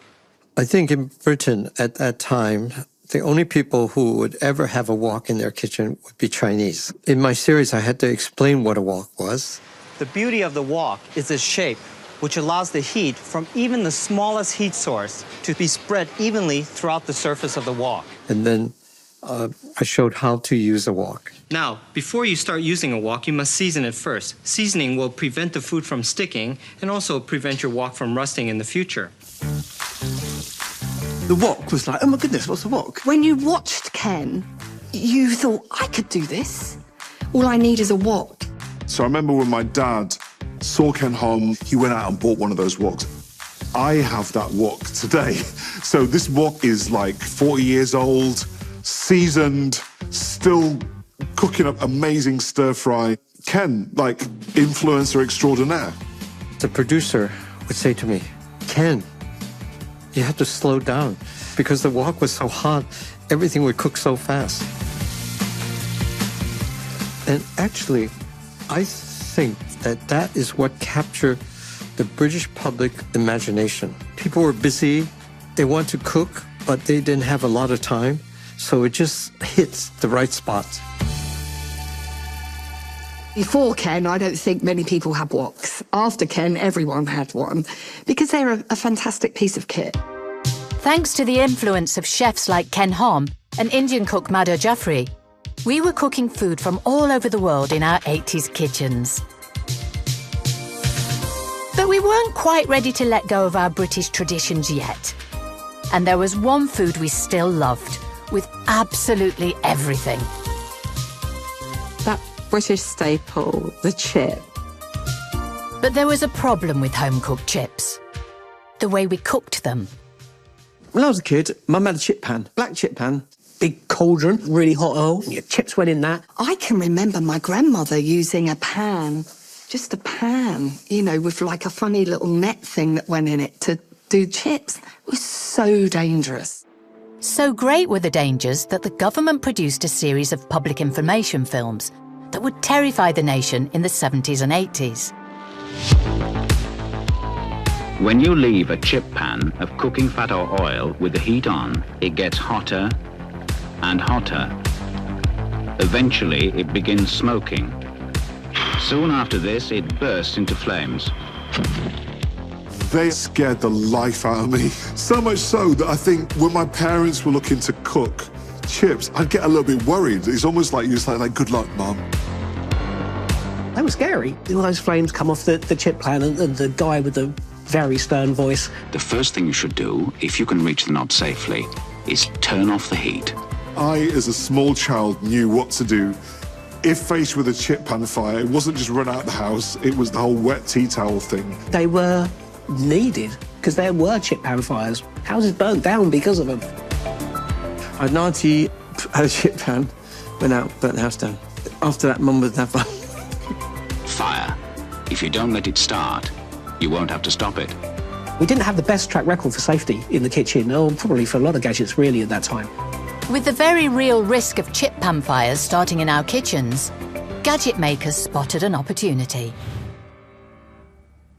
I think in Britain at that time, the only people who would ever have a wok in their kitchen would be Chinese. In my series, I had to explain what a wok was. The beauty of the wok is its shape, which allows the heat from even the smallest heat source to be spread evenly throughout the surface of the wok. And then I showed how to use a wok. Now, before you start using a wok, you must season it first. Seasoning will prevent the food from sticking and also prevent your wok from rusting in the future. The wok was like, oh my goodness, what's a wok? When you watched Ken, you thought, I could do this. All I need is a wok. So I remember when my dad saw Ken Hom, he went out and bought one of those woks. I have that wok today. So this wok is like 40 years old, seasoned, still cooking up amazing stir-fry. Ken, like, influencer extraordinaire. The producer would say to me, Ken, you have to slow down because the wok was so hot, everything would cook so fast. And actually, I think that that is what captured the British public imagination. People were busy, they want to cook, but they didn't have a lot of time, so it just hits the right spot. Before Ken, I don't think many people had woks. After Ken, everyone had one, because they're a fantastic piece of kit. Thanks to the influence of chefs like Ken Hom and Indian cook Madhur Jaffrey, we were cooking food from all over the world in our 80s kitchens. But we weren't quite ready to let go of our British traditions yet. And there was one food we still loved, with absolutely everything. That British staple, the chip. But there was a problem with home-cooked chips. The way we cooked them. When I was a kid, Mum had a chip pan, black chip pan. Big cauldron, really hot oil, your chips went in that. I can remember my grandmother using a pan, just a pan, you know, with like a funny little net thing that went in it to do chips. It was so dangerous. So great were the dangers that the government produced a series of public information films that would terrify the nation in the 70s and 80s. When you leave a chip pan of cooking fat or oil with the heat on, it gets hotter and hotter. Eventually, it begins smoking. Soon after this, it bursts into flames. They scared the life out of me. So much so that I think when my parents were looking to cook chips, I'd get a little bit worried. It's almost like you're just like good luck, Mum. They were scary. All those flames come off the chip pan and the guy with the very stern voice. The first thing you should do, if you can reach the knob safely, is turn off the heat. I, as a small child, knew what to do. If faced with a chip pan fire, it wasn't just run out the house, it was the whole wet tea towel thing. They were needed because there were chip pan fires. Houses burnt down because of them. I had an auntie had a chip pan, went out, burnt the house down. After that, Mum would have fun. Fire. If you don't let it start, you won't have to stop it. We didn't have the best track record for safety in the kitchen, or probably for a lot of gadgets really at that time. With the very real risk of chip pan fires starting in our kitchens, gadget makers spotted an opportunity.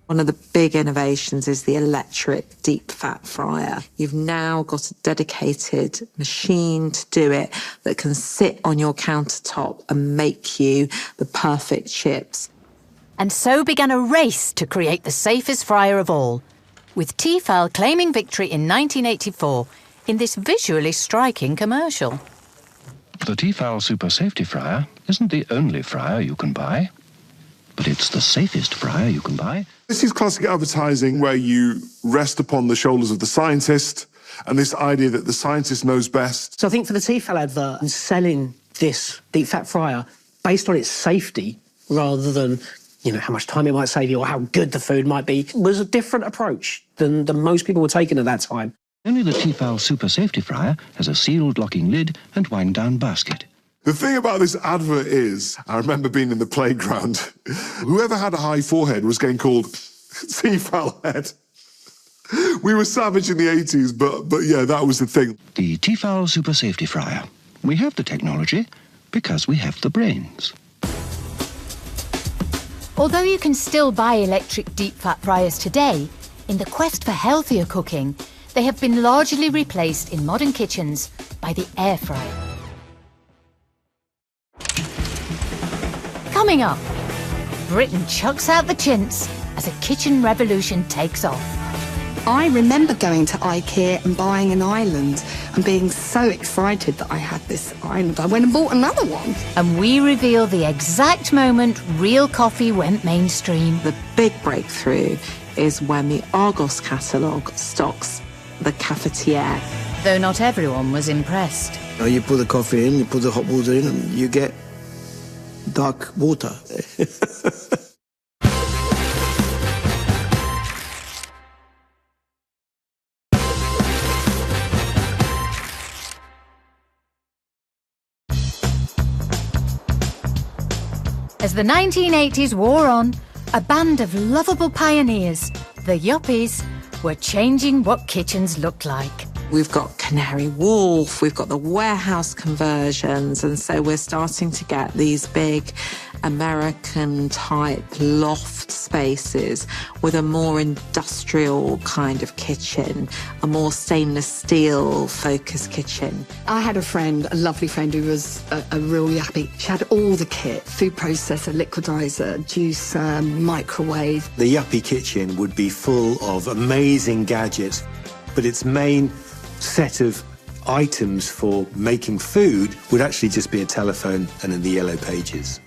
One of the big innovations is the electric deep fat fryer. You've now got a dedicated machine to do it that can sit on your countertop and make you the perfect chips. And so began a race to create the safest fryer of all, with Tefal claiming victory in 1984 in this visually striking commercial. The Tefal Super Safety Fryer isn't the only fryer you can buy. but it's the safest fryer you can buy. This is classic advertising where you rest upon the shoulders of the scientist and this idea that the scientist knows best. So I think for the Tefal advert and selling this deep fat fryer based on its safety rather than, you know, how much time it might save you or how good the food might be was a different approach than most people were taking at that time. Only the Tefal Super Safety Fryer has a sealed locking lid and wind-down basket. The thing about this advert is, I remember being in the playground, whoever had a high forehead was getting called Tefal head. We were savage in the 80s, but yeah, that was the thing. The Tefal Super Safety Fryer. We have the technology because we have the brains. Although you can still buy electric deep fat fryers today, in the quest for healthier cooking, they have been largely replaced in modern kitchens by the air fryer. Coming up, Britain chucks out the chintz as a kitchen revolution takes off. I remember going to IKEA and buying an island and being so excited that I had this island. I went and bought another one. And we reveal the exact moment real coffee went mainstream. The big breakthrough is when the Argos catalogue stocks the cafetiere. Though not everyone was impressed. You put the coffee in, you put the hot water in, and you get dark water. As the 1980s wore on, a band of lovable pioneers, the Yuppies, were changing what kitchens looked like. We've got Canary Wharf, we've got the warehouse conversions, and so we're starting to get these big American-type loft spaces with a more industrial kind of kitchen, a more stainless steel-focused kitchen. I had a friend, a lovely friend, who was a real yappy. She had all the kit: food processor, liquidizer, juicer, microwave. The Yuppie kitchen would be full of amazing gadgets, but its main set of items for making food would actually just be a telephone and in the yellow pages.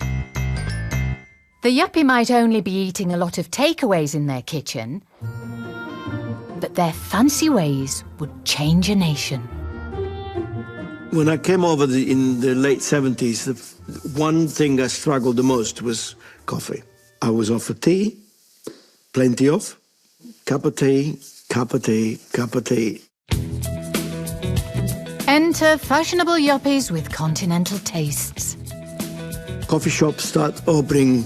The Yuppie might only be eating a lot of takeaways in their kitchen, but their fancy ways would change a nation. When I came over in the late 70s, the one thing I struggled the most was coffee. I was offered tea, plenty of, cup of tea, cup of tea, cup of tea. Enter fashionable Yuppies with continental tastes. Coffee shops start opening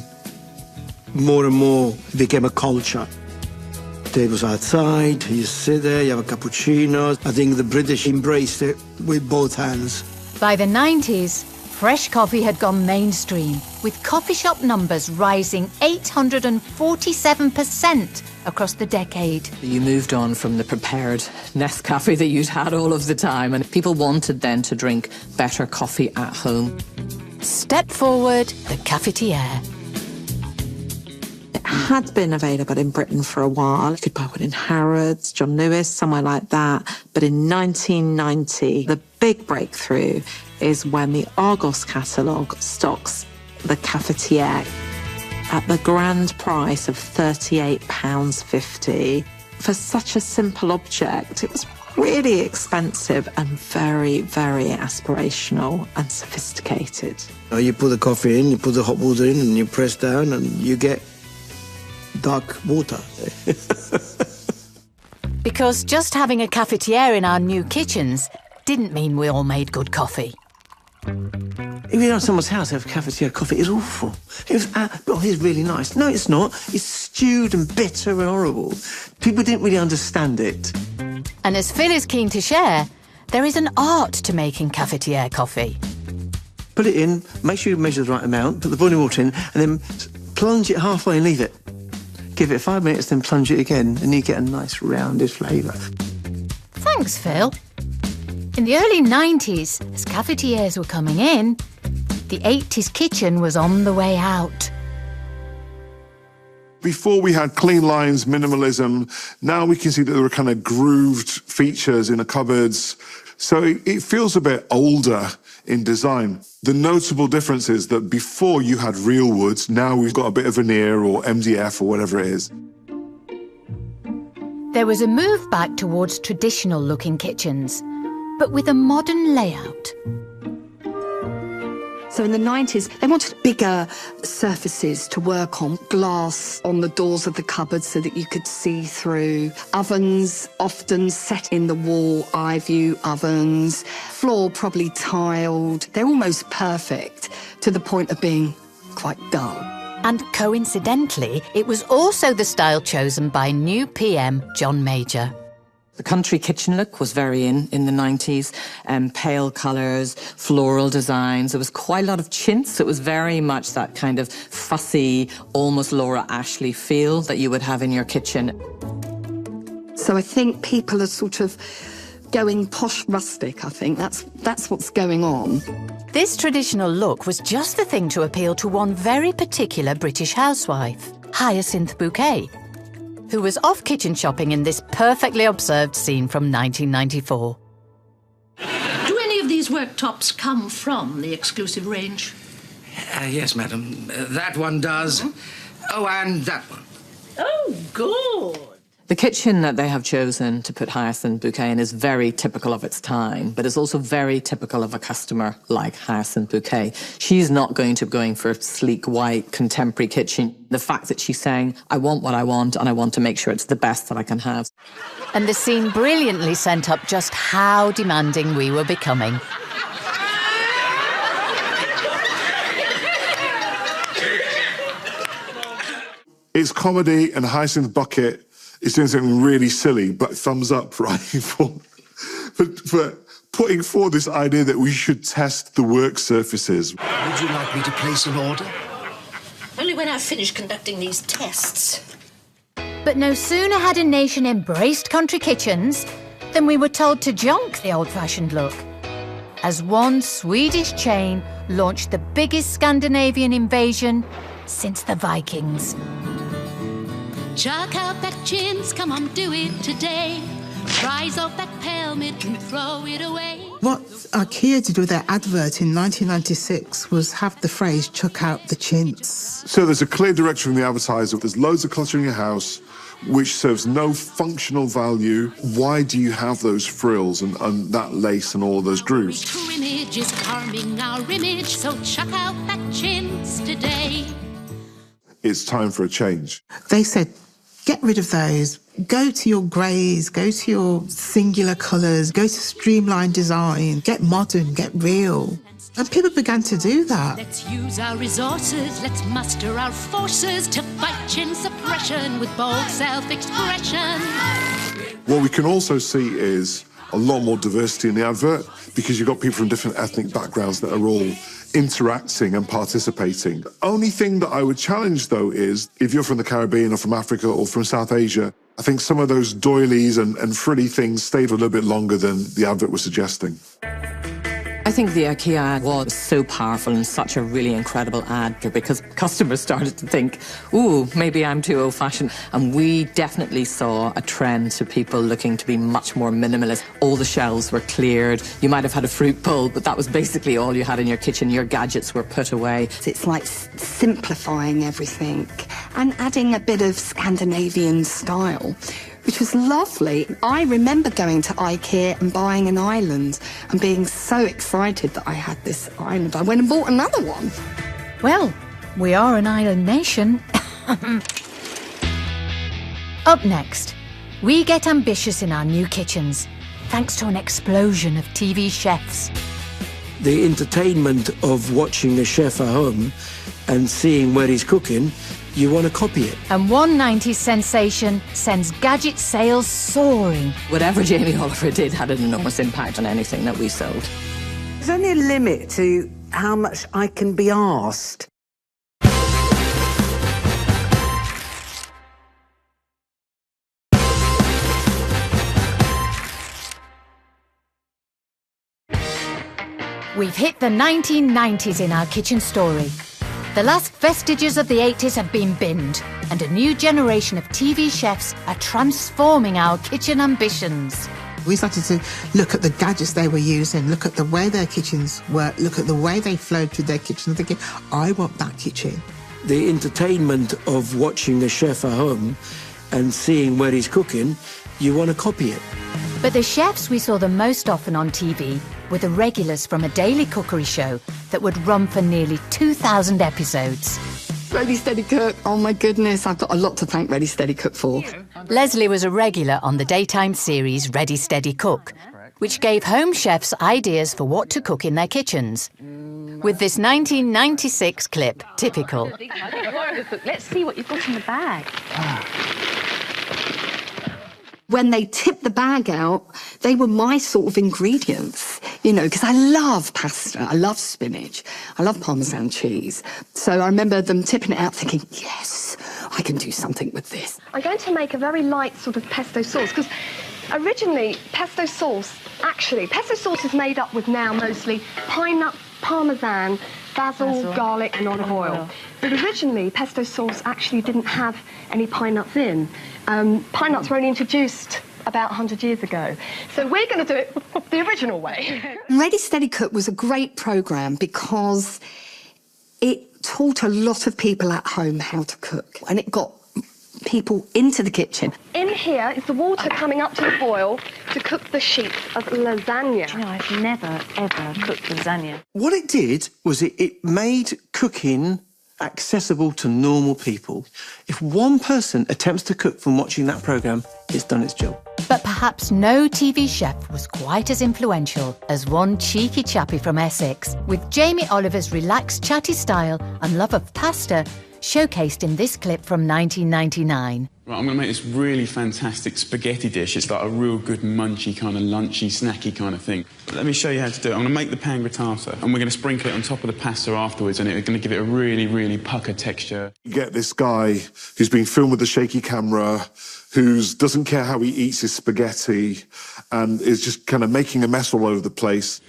more and more, became a culture. Tables outside, you sit there, you have a cappuccino. I think the British embraced it with both hands. By the 90s, fresh coffee had gone mainstream, with coffee shop numbers rising 847% across the decade. You moved on from the prepared Nescafe that you'd had all of the time, and people wanted then to drink better coffee at home. Step forward, the cafetiere. It had been available in Britain for a while. You could buy one in Harrods, John Lewis, somewhere like that. But in 1990, the big breakthrough is when the Argos catalogue stocks the cafetiere at the grand price of £38.50. For such a simple object, it was really expensive and very, very aspirational and sophisticated. You put the coffee in, you put the hot water in, and you press down, and you get dark water. Because just having a cafetiere in our new kitchens didn't mean we all made good coffee. If you go to someone's house, they have cafetiere coffee, it's awful. It was, oh, it's really nice. No, it's not. It's stewed and bitter and horrible. People didn't really understand it. And as Phil is keen to share, there is an art to making cafetiere coffee. Put it in, make sure you measure the right amount, put the boiling water in, and then plunge it halfway and leave it. Give it 5 minutes, then plunge it again, and you get a nice rounded flavour. Thanks, Phil. In the early 90s, as cafetières were coming in, the 80s kitchen was on the way out. Before we had clean lines, minimalism, now we can see that there are kind of grooved features in the cupboards. So it feels a bit older in design. The notable difference is that before you had real woods, now we've got a bit of veneer or MDF or whatever it is. There was a move back towards traditional-looking kitchens, but with a modern layout. So in the 90s, they wanted bigger surfaces to work on, glass on the doors of the cupboards so that you could see through, ovens often set in the wall, eye view ovens, floor probably tiled. They're almost perfect to the point of being quite dull. And coincidentally, it was also the style chosen by new PM John Major. The country kitchen look was very in the 90s, pale colours, floral designs. There was quite a lot of chintz. It was very much that kind of fussy, almost Laura Ashley feel that you would have in your kitchen. So I think people are sort of going posh rustic, I think. That's what's going on. This traditional look was just the thing to appeal to one very particular British housewife, Hyacinth Bouquet, who was off kitchen shopping in this perfectly observed scene from 1994. Do any of these worktops come from the exclusive range? Yes, madam. That one does. Oh, and that one. Oh, good. The kitchen that they have chosen to put Hyacinth Bouquet in is very typical of its time, but it's also very typical of a customer like Hyacinth Bouquet. She's not going for a sleek, white, contemporary kitchen. The fact that she's saying, I want what I want, and I want to make sure it's the best that I can have. And the scene brilliantly sent up just how demanding we were becoming. It's comedy, and Hyacinth Bucket is doing something really silly, but thumbs up, right, for putting forward this idea that we should test the work surfaces. Would you like me to place an order? Only when I've finished conducting these tests. But no sooner had a nation embraced country kitchens than we were told to junk the old-fashioned look, as one Swedish chain launched the biggest Scandinavian invasion since the Vikings. Chuck out that chintz, come on, do it today. Rise off that pale mitt and throw it away. What IKEA did with their advert in 1996 was have the phrase, chuck out the chintz. So there's a clear direction from the advertiser. There's loads of clutter in your house, which serves no functional value. Why do you have those frills and that lace and all those grooves? True image is harming our image, so chuck out that chintz today. It's time for a change. They said, get rid of those. Go to your greys, go to your singular colours, go to streamlined design, get modern, get real. And people began to do that. Let's use our resources, let's muster our forces to fight chin suppression with bold self-expression. What we can also see is a lot more diversity in the advert, because you've got people from different ethnic backgrounds that are all interacting and participating. The only thing that I would challenge, though, is if you're from the Caribbean or from Africa or from South Asia, I think some of those doilies and frilly things stayed a little bit longer than the advert was suggesting. I think the IKEA ad was so powerful and such a really incredible ad because customers started to think, ooh, maybe I'm too old-fashioned. And we definitely saw a trend to people looking to be much more minimalist. All the shelves were cleared. You might have had a fruit bowl, but that was basically all you had in your kitchen. Your gadgets were put away. It's like simplifying everything and adding a bit of Scandinavian style, which was lovely. I remember going to IKEA and buying an island and being so excited that I had this island. I went and bought another one. Well, we are an island nation. Up next, we get ambitious in our new kitchens, thanks to an explosion of TV chefs. The entertainment of watching a chef at home and seeing where he's cooking, you want to copy it. And one 90s sensation sends gadget sales soaring. Whatever Jamie Oliver did had an enormous impact on anything that we sold. There's only a limit to how much I can be asked. We've hit the 1990s in our kitchen story. The last vestiges of the 80s have been binned, and a new generation of TV chefs are transforming our kitchen ambitions. We started to look at the gadgets they were using, look at the way their kitchens work, look at the way they flowed through their kitchen, thinking, I want that kitchen. The entertainment of watching a chef at home and seeing where he's cooking, you want to copy it. But the chefs we saw the most often on TV were the regulars from a daily cookery show that would run for nearly 2,000 episodes. Ready, Steady, Cook. Oh, my goodness. I've got a lot to thank Ready, Steady, Cook for. Leslie was a regular on the daytime series Ready, Steady, Cook, which gave home chefs ideas for what to cook in their kitchens. With this 1996 clip, typical. Let's see what you've got in the bag. When they tipped the bag out, they were my sort of ingredients, you know, because I love pasta, I love spinach, I love Parmesan cheese. So I remember them tipping it out thinking, yes, I can do something with this. I'm going to make a very light sort of pesto sauce, because originally pesto sauce is made up with now mostly pine nut, Parmesan, basil, garlic and olive oil. But originally pesto sauce actually didn't have any pine nuts in. Pine nuts were only introduced about 100 years ago. So we're going to do it the original way. Ready, Steady, Cook was a great programme because it taught a lot of people at home how to cook, and it got people into the kitchen. In here is the water coming up to the boil to cook the sheets of lasagna. You know, I've never, ever cooked lasagna. What it did was it made cooking accessible to normal people. If one person attempts to cook from watching that programme, it's done its job. But perhaps no TV chef was quite as influential as one cheeky chappie from Essex, with Jamie Oliver's relaxed, chatty style and love of pasta showcased in this clip from 1999. Right, I'm going to make this really fantastic spaghetti dish. It's like a real good munchy, kind of lunchy, snacky kind of thing. Let me show you how to do it. I'm going to make the pan grattato, and we're going to sprinkle it on top of the pasta afterwards, and it's going to give it a really, really pucker texture. You get this guy who's being filmed with a shaky camera, who doesn't care how he eats his spaghetti, and is just kind of making a mess all over the place.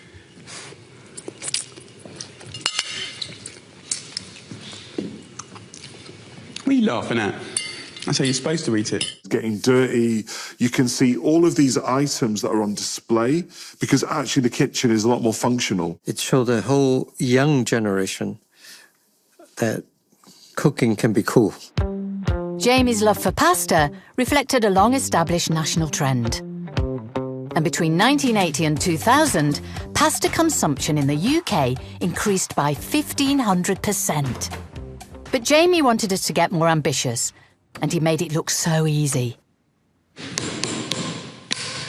What are you laughing at? That's how you're supposed to eat it. It's getting dirty. You can see all of these items that are on display because actually the kitchen is a lot more functional. It showed a whole young generation that cooking can be cool. Jamie's love for pasta reflected a long-established national trend. And between 1980 and 2000, pasta consumption in the UK increased by 1,500%. But Jamie wanted us to get more ambitious, and he made it look so easy.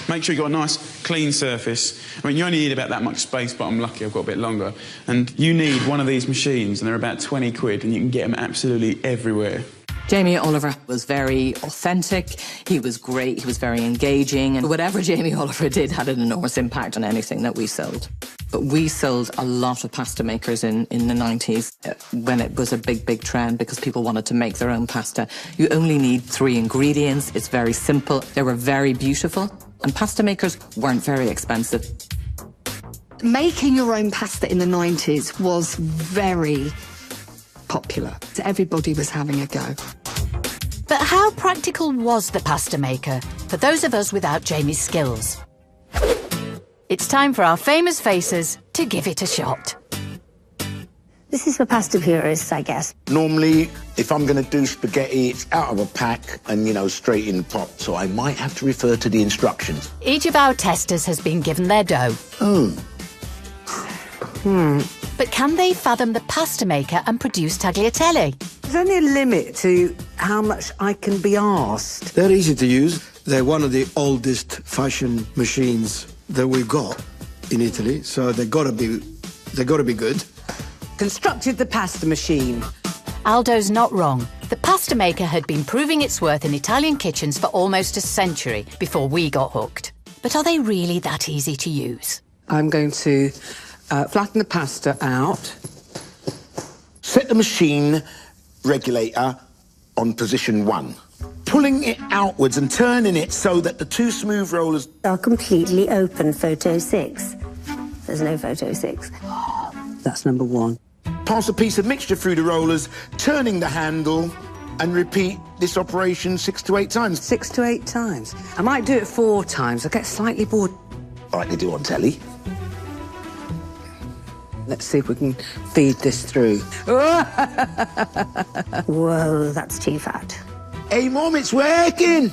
Make sure you've got a nice, clean surface. I mean, you only need about that much space, but I'm lucky I've got a bit longer. And you need one of these machines, and they're about 20 quid, and you can get them absolutely everywhere. Jamie Oliver was very authentic, he was great, he was very engaging, and whatever Jamie Oliver did had an enormous impact on anything that we sold. But we sold a lot of pasta makers in the 90s when it was a big, big trend because people wanted to make their own pasta. You only need 3 ingredients, it's very simple, they were very beautiful, and pasta makers weren't very expensive. Making your own pasta in the 90s was very popular. So everybody was having a go. But how practical was the pasta maker for those of us without Jamie's skills? It's time for our famous faces to give it a shot. This is for pasta purists, I guess. Normally, if I'm going to do spaghetti, it's out of a pack and, you know, straight in the pot, so I might have to refer to the instructions. Each of our testers has been given their dough. But can they fathom the pasta maker and produce tagliatelle? There's only a limit to how much I can be asked. They're easy to use. They're one of the oldest fashion machines that we've got in Italy, so they've got to be good. Constructed the pasta machine. Aldo's not wrong. The pasta maker had been proving its worth in Italian kitchens for almost a century before we got hooked. But are they really that easy to use? I'm going to flatten the pasta out. Set the machine regulator on position 1. Pulling it outwards and turning it so that the 2 smooth rollers are completely open, photo 6. There's no photo 6. That's number 1. Pass a piece of mixture through the rollers, turning the handle and repeat this operation 6 to 8 times. 6 to 8 times. I might do it 4 times. I get slightly bored. Like they do on telly. Let's see if we can feed this through. Whoa, that's too fat. Hey, Mum, it's working.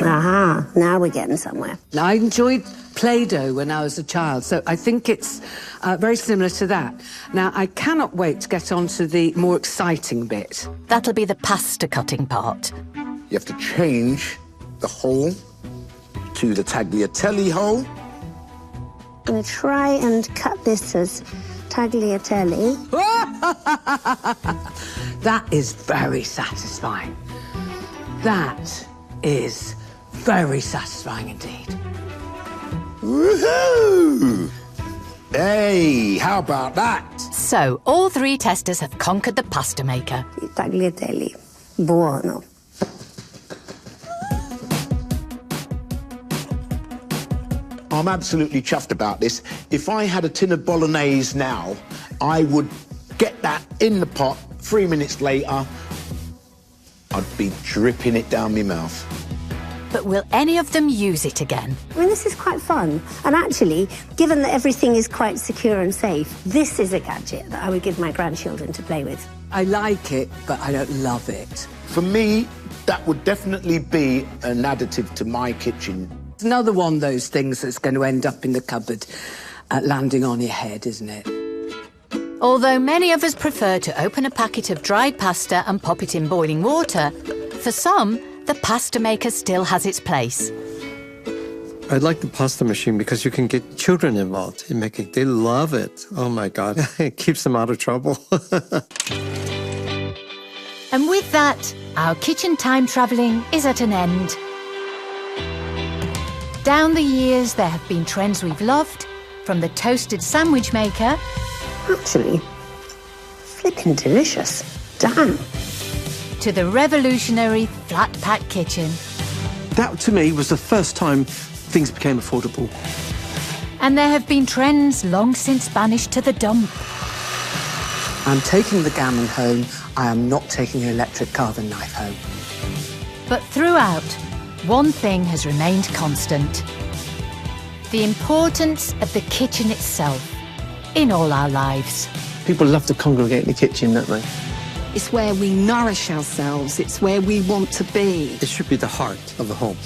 Aha, now we're getting somewhere. I enjoyed Play-Doh when I was a child, so I think it's very similar to that. Now, I cannot wait to get on to the more exciting bit. That'll be the pasta cutting part. You have to change the hole to the tagliatelle hole. I'm going to try and cut this as tagliatelle. That is very satisfying. That is very satisfying indeed. Woohoo! Hey, how about that? So, all 3 testers have conquered the pasta maker. Tagliatelle. Buono. I'm absolutely chuffed about this. If I had a tin of bolognese now, I would get that in the pot. 3 minutes later, I'd be dripping it down my mouth. But will any of them use it again? I mean, this is quite fun. And actually, given that everything is quite secure and safe, this is a gadget that I would give my grandchildren to play with. I like it, but I don't love it. For me, that would definitely be an additive to my kitchen. It's another one of those things that's going to end up in the cupboard, landing on your head, isn't it? Although many of us prefer to open a packet of dried pasta and pop it in boiling water, for some, the pasta maker still has its place. I like the pasta machine because you can get children involved in making. They love it. Oh my God, it keeps them out of trouble. And with that, our kitchen time travelling is at an end. Down the years, there have been trends we've loved, from the toasted sandwich maker... Actually, flipping delicious. Damn. ...to the revolutionary flat-pack kitchen. That, to me, was the first time things became affordable. And there have been trends long since banished to the dump. I'm taking the gammon home. I am not taking an electric carving knife home. But throughout, one thing has remained constant. The importance of the kitchen itself in all our lives. People love to congregate in the kitchen, don't they? It's where we nourish ourselves. It's where we want to be. It should be the heart of the home.